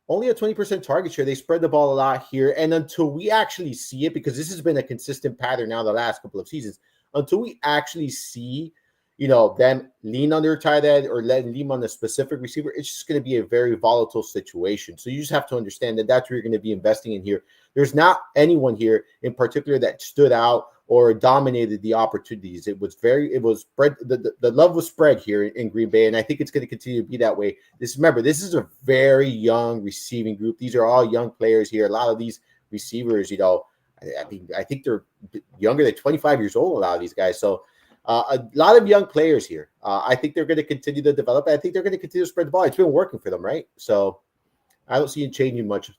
only a 20% target share. They spread the ball a lot here. And until we actually see it, because this has been a consistent pattern now the last couple of seasons, until we actually see, them lean on their tight end or lean on a specific receiver, it's just going to be a very volatile situation. So you just have to understand that that's where you're going to be investing in here. There's not anyone here in particular that stood out or dominated the opportunities. It was spread. The love was spread here in Green Bay, and I think it's going to continue to be that way. Remember, this is a very young receiving group. These are all young players here. A lot of these receivers, I think they're younger than 25 years old, a lot of these guys. So a lot of young players here. I think they're going to continue to develop. I think they're going to continue to spread the ball. It's been working for them, right? So I don't see it changing much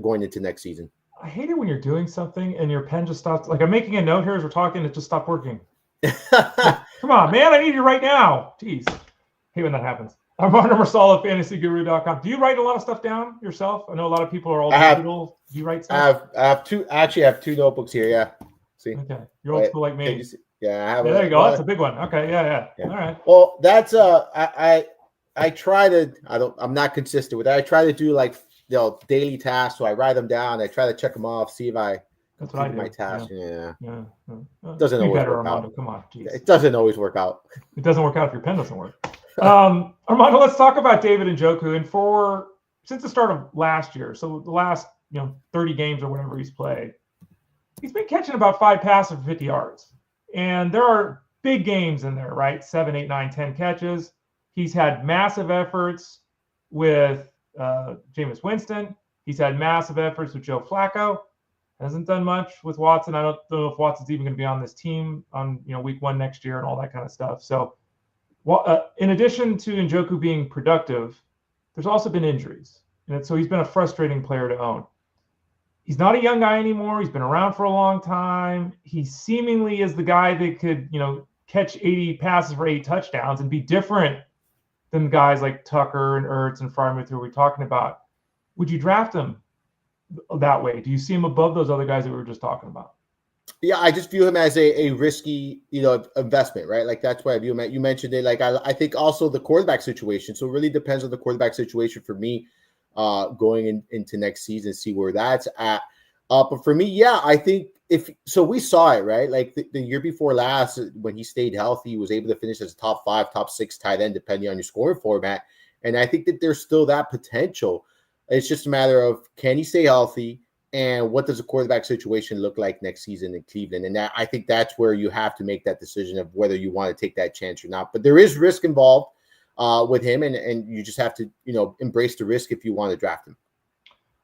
going into next season. I hate it when you're doing something and your pen just stops. Like, I'm making a note here as we're talking, it just stopped working. Come on, man, I need you right now. Jeez. I hate when that happens. Armando Marsal of fantasyguru.com. Do you write a lot of stuff down yourself? I know a lot of people are all digital. Do you write stuff? I have two. Actually, I have two notebooks here. Yeah. See. Okay. You're old school like me. Yeah, I have. There you go. That's a big one. Okay. Yeah. All right. Well, that's I try to. I'm not consistent with that. I try to do like daily tasks. So I write them down. I try to check them off. See if I. That's what I do. My task. Yeah. Doesn't always better, work Armando. out. Come on. Geez. It doesn't always work out. It doesn't work out if your pen doesn't work. Armando, let's talk about David Njoku. And since the start of last year, so the last 30 games or whatever he's played, he's been catching about 5 passes for 50 yards. And there are big games in there, right? 7, 8, 9, 10 catches. He's had massive efforts with Jameis Winston. He's had massive efforts with Joe Flacco. Hasn't done much with Watson. I don't know if Watson's even going to be on this team on week 1 next year and all that kind of stuff. So, in addition to Njoku being productive, there's also been injuries, and so he's been a frustrating player to own. He's not a young guy anymore. He's been around for a long time. He seemingly is the guy that could, catch 80 passes for 8 touchdowns and be different than guys like Tucker and Ertz and Freiermuth who we're talking about. Would you draft him that way? Do you see him above those other guys that we were just talking about? Yeah, I just view him as a risky, investment, right? Like, that's why I view him at. You mentioned it. Like, I think also the quarterback situation. So it really depends on the quarterback situation for me going into next season, see where that's at. But for me, yeah, I think we saw it, right? Like the year before last, when he stayed healthy, he was able to finish as a top 5, top 6 tight end, depending on your scoring format. And I think that there's still that potential. It's just a matter of, can he stay healthy? And what does the quarterback situation look like next season in Cleveland? And I think that's where you have to make that decision of whether you want to take that chance or not. But there is risk involved with him, and you just have to, embrace the risk if you want to draft him.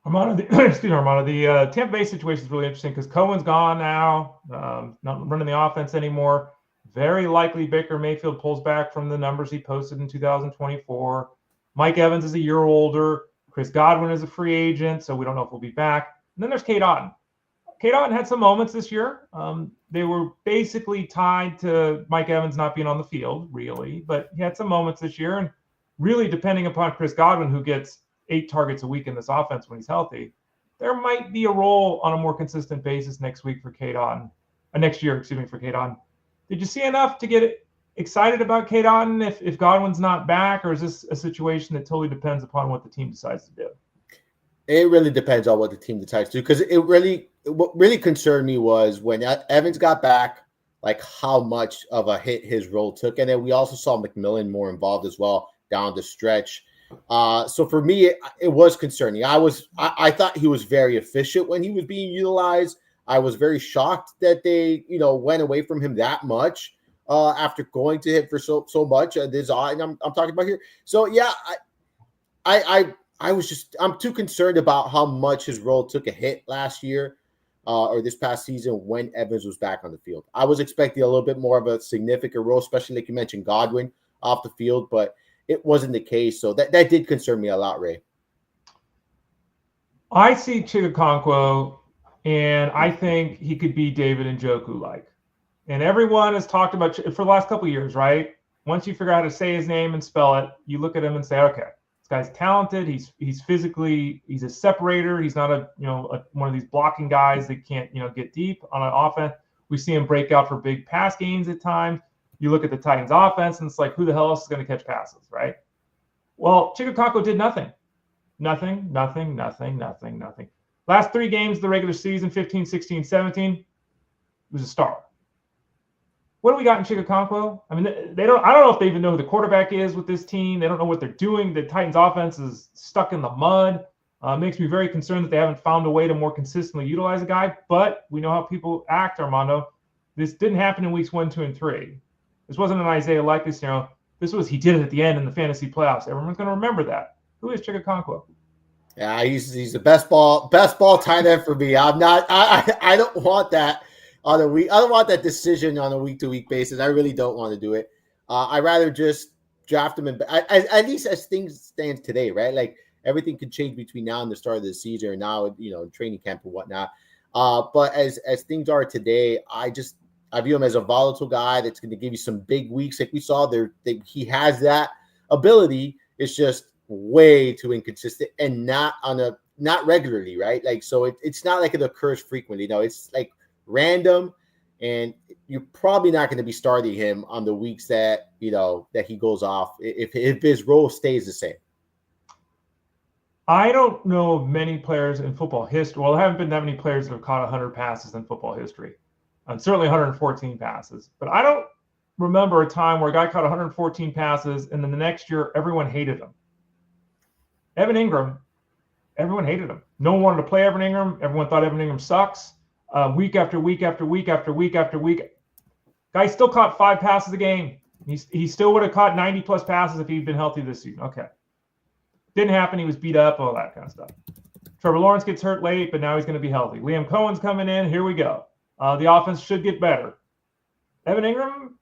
Armando, the Tampa Bay situation is really interesting because Cohen's gone now, not running the offense anymore. Very likely Baker Mayfield pulls back from the numbers he posted in 2024. Mike Evans is a year older. Chris Godwin is a free agent, so we don't know if he'll be back. And then there's Cade Otton. Cade Otton had some moments this year. They were basically tied to Mike Evans not being on the field, really. But he had some moments this year. And really, depending upon Chris Godwin, who gets 8 targets a week in this offense when he's healthy, there might be a role on a more consistent basis next year for Cade Otton. Did you see enough to get excited about Cade Otton if Godwin's not back? Or is this a situation that totally depends upon what the team decides to do? It really depends on what the team decides to do, because what really concerned me was when Evans got back, like how much of a hit his role took. And then we also saw McMillan more involved as well down the stretch. So for me, it was concerning. I thought he was very efficient when he was being utilized. I was very shocked that they, went away from him that much after going to him for so much. And I'm talking about here. So yeah, I'm too concerned about how much his role took a hit last year or this past season when Evans was back on the field. I was expecting a little bit more of a significant role, especially like you mentioned, Godwin off the field, but it wasn't the case. So that did concern me a lot, Ray. I see Chig Okonkwo, and I think he could be David Njoku-like. And everyone has talked about for the last couple of years, right? Once you figure out how to say his name and spell it, you look at him and say, okay, this guy's talented. He's physically, he's a separator. He's not one of these blocking guys that can't, get deep on an offense. We see him break out for big pass gains at times. You look at the Titans offense, and it's like, who the hell else is going to catch passes, right? Well, Chig Okonkwo did nothing. Nothing. Last 3 games of the regular season, 15, 16, 17, he was a star. What do we got in Chig Okonkwo? I mean, I don't know if they even know who the quarterback is with this team. They don't know what they're doing. The Titans offense is stuck in the mud. Makes me very concerned that they haven't found a way to more consistently utilize a guy, but we know how people act, Armando. This didn't happen in weeks 1, 2, and 3. This wasn't an Isaiah Likely scenario. This was, he did it at the end in the fantasy playoffs. Everyone's going to remember that. Who is Chig Okonkwo? Yeah, he's the best ball tight end for me. I don't want that on a week. I don't want that decision on a week-to-week basis. I really don't want to do it. I'd rather just draft him at least as things stand today, right? Like everything could change between now and the start of the season, or now training camp and whatnot. But as things are today, I view him as a volatile guy that's going to give you some big weeks, like we saw there. He has that ability. It's just way too inconsistent and not regularly, right? Like, so it's not like it occurs frequently. No, it's like random, and you're probably not going to be starting him on the weeks that that he goes off if his role stays the same. I don't know of many players in football history. Well, there haven't been that many players that have caught 100 passes in football history. Certainly 114 passes. But I don't remember a time where a guy caught 114 passes and then the next year everyone hated him. Evan Engram, everyone hated him. No one wanted to play Evan Engram. Everyone thought Evan Engram sucks. Week after week after week after week after week. Guy still caught 5 passes a game. He still would have caught 90-plus passes if he'd been healthy this season. Okay. Didn't happen. He was beat up, all that kind of stuff. Trevor Lawrence gets hurt late, but now he's going to be healthy. Liam Cohen's coming in. Here we go. The offense should get better. Evan Engram,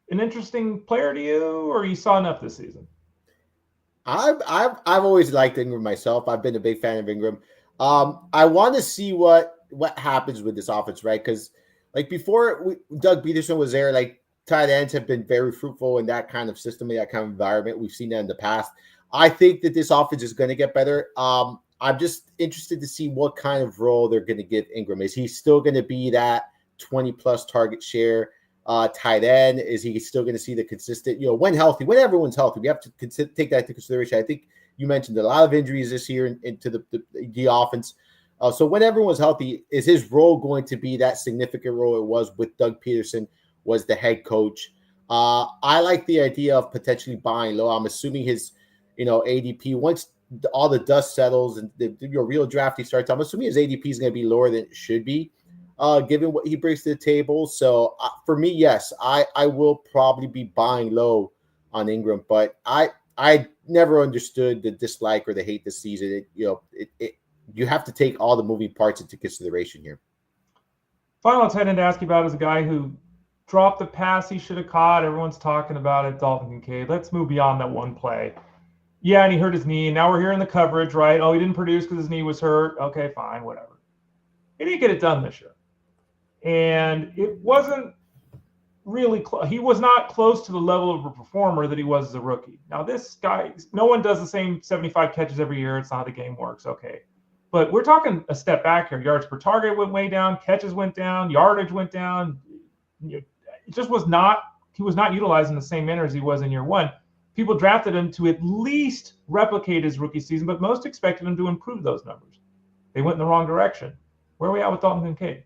an interesting player to you, or you saw enough this season? I've always liked Engram myself. I've been a big fan of Engram. I want to see what happens with this offense, right? Because like before Doug Peterson was there, like tight ends have been very fruitful in that kind of system, in that kind of environment. We've seen that in the past. I think that this offense is going to get better. I'm just interested to see what kind of role they're going to give Engram. Is he still going to be that 20-plus target share tight end? Is he still going to see the consistent, when healthy, when everyone's healthy? We have to take that into consideration. I think you mentioned a lot of injuries this year into the offense. So when everyone's healthy, is his role going to be that significant role it was with Doug Peterson was the head coach? I like the idea of potentially buying low. I'm assuming his, ADP, once all the dust settles and your real drafting starts, I'm assuming his ADP is going to be lower than it should be, given what he brings to the table. So for me, yes, I will probably be buying low on Engram, but I never understood the dislike or the hate this season. You have to take all the moving parts into consideration here. Final tight end to ask you about is a guy who dropped the pass he should have caught. Everyone's talking about it, Dalton Kincaid. Let's move beyond that one play. Yeah, and he hurt his knee. And now we're hearing the coverage, right? Oh, he didn't produce because his knee was hurt. Okay, fine, whatever. He didn't get it done this year. And it wasn't really close. He was not close to the level of a performer that he was as a rookie. Now, this guy, no one does the same 75 catches every year. It's not how the game works. Okay. But we're talking a step back here. Yards per target went way down. Catches went down. Yardage went down. It just was not – he was not utilized in the same manner as he was in year one. People drafted him to at least replicate his rookie season, but most expected him to improve those numbers. They went in the wrong direction. Where are we at with Dalton Kincaid?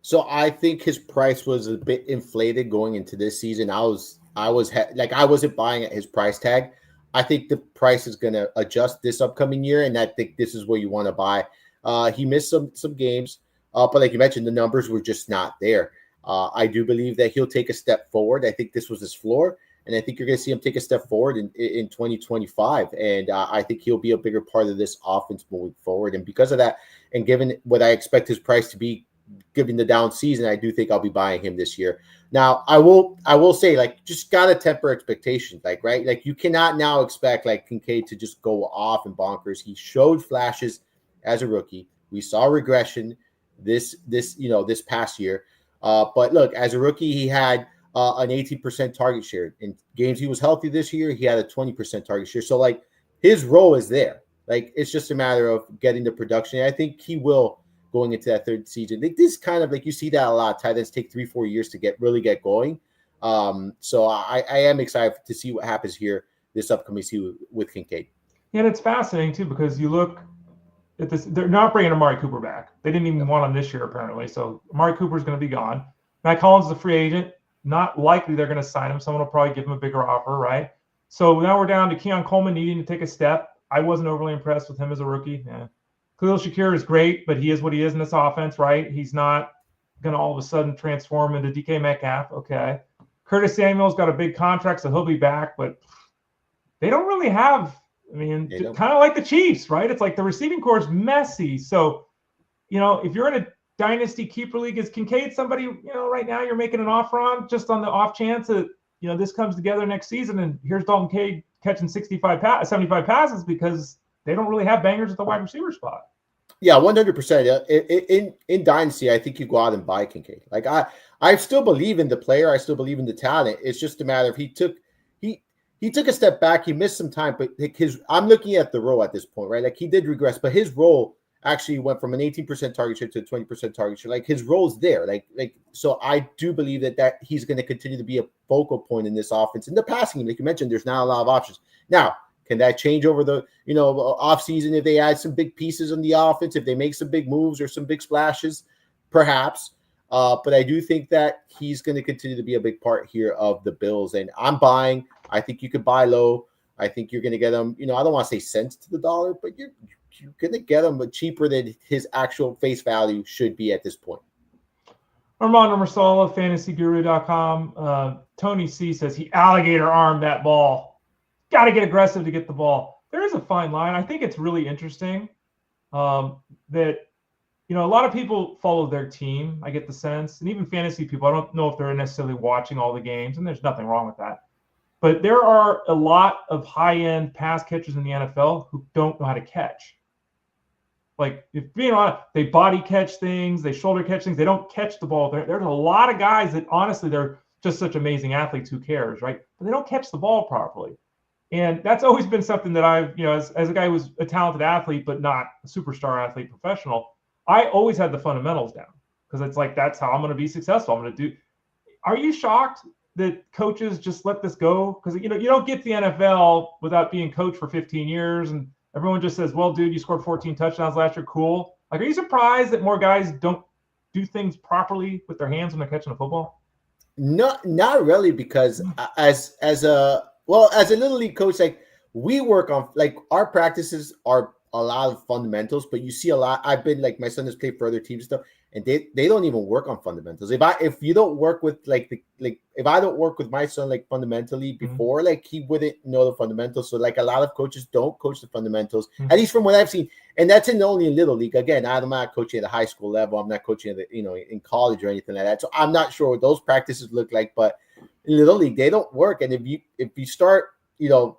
So I think his price was a bit inflated going into this season. I wasn't buying at his price tag. I think the price is going to adjust this upcoming year, and I think this is where you want to buy. He missed some games. But like you mentioned, the numbers were just not there. I do believe that he'll take a step forward. I think this was his floor, and I think you're going to see him take a step forward in 2025. And I think he'll be a bigger part of this offense moving forward. And because of that, and given what I expect his price to be, given the down season, I do think I'll be buying him this year. Now, I will say, like, just gotta temper expectations, like, right? Like, you cannot now expect like Kincaid to just go off and bonkers. He showed flashes as a rookie. We saw regression this past year. But look, as a rookie, he had an 18% target share. In games he was healthy this year, he had a 20% target share. So, like, his role is there. Like, it's just a matter of getting the production. And I think he will going into that third season. Like, this kind of, like, you see that a lot. Tight ends take 3-4 years to really get going. So I am excited to see what happens here this upcoming season with Kincaid. Yeah, and it's fascinating, too, because you look at this. They're not bringing Amari Cooper back. They didn't even want him this year, apparently. So Amari Cooper's going to be gone. Matt Collins is a free agent. Not likely they're going to sign him. Someone will probably give him a bigger offer, right? So now we're down to Keon Coleman needing to take a step. I wasn't overly impressed with him as a rookie. Yeah. Khalil Shakir is great, but he is what he is in this offense, right? He's not going to all of a sudden transform into DK Metcalf. Okay. Curtis Samuel's got a big contract, so he'll be back, but they don't really have, I mean, kind of like the Chiefs, right? It's like the receiving core is messy. So, if you're in a dynasty keeper league, is Kincaid somebody, right now you're making an offer on just on the off chance that, this comes together next season and here's Dalton Cade catching 75 passes because they don't really have bangers at the wide receiver spot. Yeah, 100%. In Dynasty, I think you go out and buy Kincaid. Like, I still believe in the player. I still believe in the talent. It's just a matter of he took a step back. He missed some time, but I'm looking at the role at this point, right? Like, he did regress, but his role actually went from an 18% target share to a 20% target share. Like, his role's there. Like so I do believe that he's going to continue to be a focal point in this offense. In the passing game, like you mentioned, there's not a lot of options. Now, can that change over the, off season if they add some big pieces on the offense, if they make some big moves or some big splashes? Perhaps. But I do think that he's going to continue to be a big part here of the Bills. And I'm buying. I think you could buy low. I think you're going to get him, I don't want to say cents to the dollar, but you're going to get him cheaper than his actual face value should be at this point. Armando Marsal of FantasyGuru.com. Tony C says he alligator armed that ball. Got to get aggressive to get the ball. There is a fine line. I think it's really interesting that, a lot of people follow their team. I get the sense, and even fantasy people, I don't know if they're necessarily watching all the games, and there's nothing wrong with that. But there are a lot of high-end pass catchers in the NFL who don't know how to catch. Like, if being honest, they body catch things, they shoulder catch things, they don't catch the ball. There's a lot of guys that, honestly, they're just such amazing athletes. Who cares, right? But they don't catch the ball properly. And that's always been something that I've, as a guy who was a talented athlete, but not a superstar athlete professional, I always had the fundamentals down because it's like, that's how I'm going to be successful. I'm going to do. Are you shocked that coaches just let this go? Because, you don't get the NFL without being coached for 15 years. And everyone just says, well, dude, you scored 14 touchdowns last year. Cool. Like, are you surprised that more guys don't do things properly with their hands when they're catching a football? Not really, because as a little league coach, like, we work on, like, our practices are a lot of fundamentals, but you see a lot. I've been, like, my son has played for other teams and stuff, and they don't even work on fundamentals. If you don't work with if I don't work with my son, like, fundamentally before, like, he wouldn't know the fundamentals. So, like, a lot of coaches don't coach the fundamentals, at least from what I've seen. And that's only in little league. Again, I'm not coaching at the high school level. I'm not coaching at the, in college or anything like that. So I'm not sure what those practices look like, but in little league, they don't work. And if you start,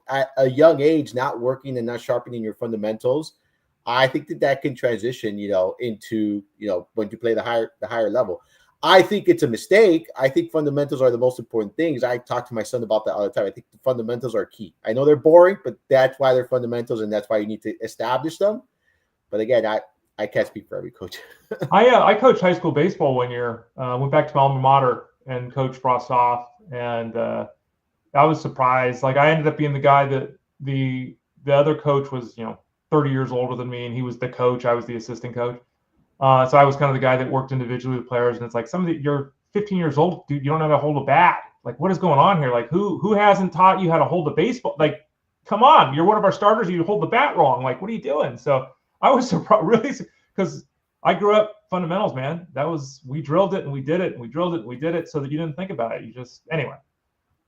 at a young age, not working and not sharpening your fundamentals, I think that can transition, into, when you play the higher level. I think it's a mistake. I think fundamentals are the most important things. I talk to my son about that all the time. I think the fundamentals are key. I know they're boring, but that's why they're fundamentals, and that's why you need to establish them. But again, I can't speak for every coach. I coached high school baseball one year. Went back to my alma mater and coached Frostoff, and I was surprised. Like, I ended up being the guy that the other coach was, 30 years older than me, and he was the coach. I was the assistant coach. So I was kind of the guy that worked individually with players. And it's like, you're 15 years old, dude. You don't know how to hold a bat. Like, what is going on here? Like, who hasn't taught you how to hold a baseball? Like, come on, you're one of our starters. You hold the bat wrong. Like, what are you doing? So I was surprised, really, because I grew up fundamentals, man. We drilled it and we did it and we drilled it and we did it so that you didn't think about it. You just, anyway.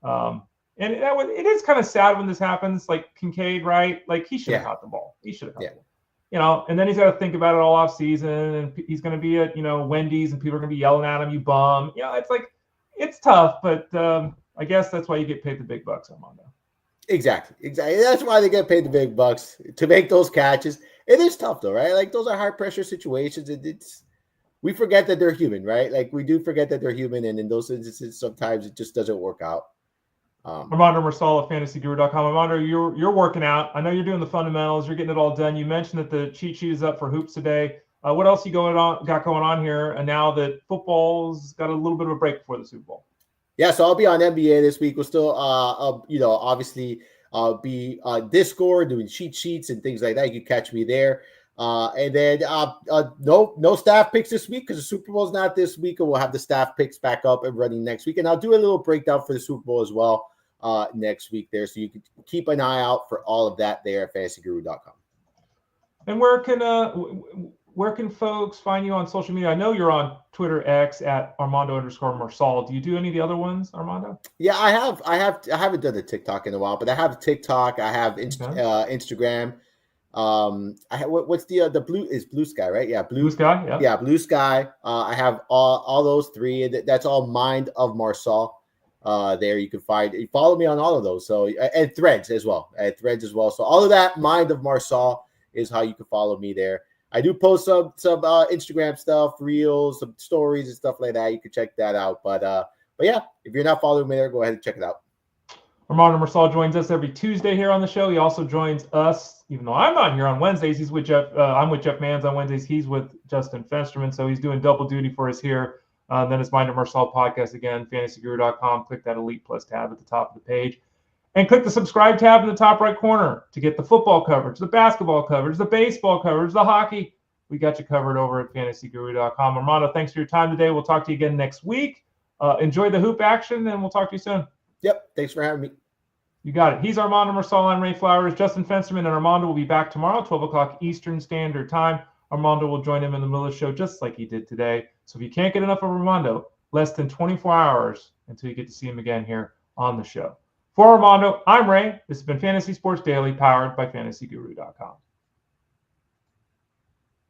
And it is kind of sad when this happens. Like Kincaid, right? Like he should have caught the ball. He should have caught the ball. You know, and then he's got to think about it all off season, and he's going to be at, you know, Wendy's, and people are going to be yelling at him, "You bum!" You know, it's like, it's tough, but I guess that's why you get paid the big bucks, Armando. Exactly. That's why they get paid the big bucks to make those catches. It is tough though, right? Like those are high pressure situations, and we forget that they're human, right? Like we do forget that they're human, and in those instances, sometimes it just doesn't work out. Armando Marsal of fantasyguru.com. Armando, you're working out. I know you're doing the fundamentals. You're getting it all done. You mentioned that the cheat sheet is up for hoops today. What else got going on here? And now that football's got a little bit of a break before the Super Bowl. Yeah, so I'll be on NBA this week. We'll still, obviously be on Discord doing cheat sheets and things like that. You can catch me there. And then no staff picks this week because the Super Bowl is not this week, and we'll have the staff picks back up and running next week. And I'll do a little breakdown for the Super Bowl as well next week there. So you can keep an eye out for all of that there at fantasyguru.com. And where can folks find you on social media? I know you're on Twitter X at Armando_Marsal. Do you do any of the other ones, Armando? Yeah, I haven't done the TikTok in a while, but I have TikTok. I have Instagram. What's the blue is Blue Sky, right? Yeah, Blue Sky. Yeah, Blue Sky. I have all those three, and that's all Mind of Marsal. There you can follow me on all of those. So and Threads as well. So all of that Mind of Marsal is how you can follow me there. I do post some Instagram stuff, reels, some stories and stuff like that. You can check that out. But yeah, if you're not following me there, go ahead and check it out. Armando Marsal joins us every Tuesday here on the show. He also joins us, even though I'm not here on Wednesdays. He's with Jeff. I'm with Jeff Manns on Wednesdays. He's with Justin Fensterman, so he's doing double duty for us here. Then it's Mind of Marsal podcast again, fantasyguru.com. Click that Elite Plus tab at the top of the page. And click the subscribe tab in the top right corner to get the football coverage, the basketball coverage, the baseball coverage, the hockey. We got you covered over at fantasyguru.com. Armando, thanks for your time today. We'll talk to you again next week. Enjoy the hoop action, and we'll talk to you soon. Yep. Thanks for having me. You got it. He's Armando Marsal. I'm Ray Flowers. Justin Fensterman and Armando will be back tomorrow, 12 o'clock Eastern Standard Time. Armando will join him in the middle of the show just like he did today. So if you can't get enough of Armando, less than 24 hours until you get to see him again here on the show. For Armando, I'm Ray. This has been Fantasy Sports Daily, powered by fantasyguru.com.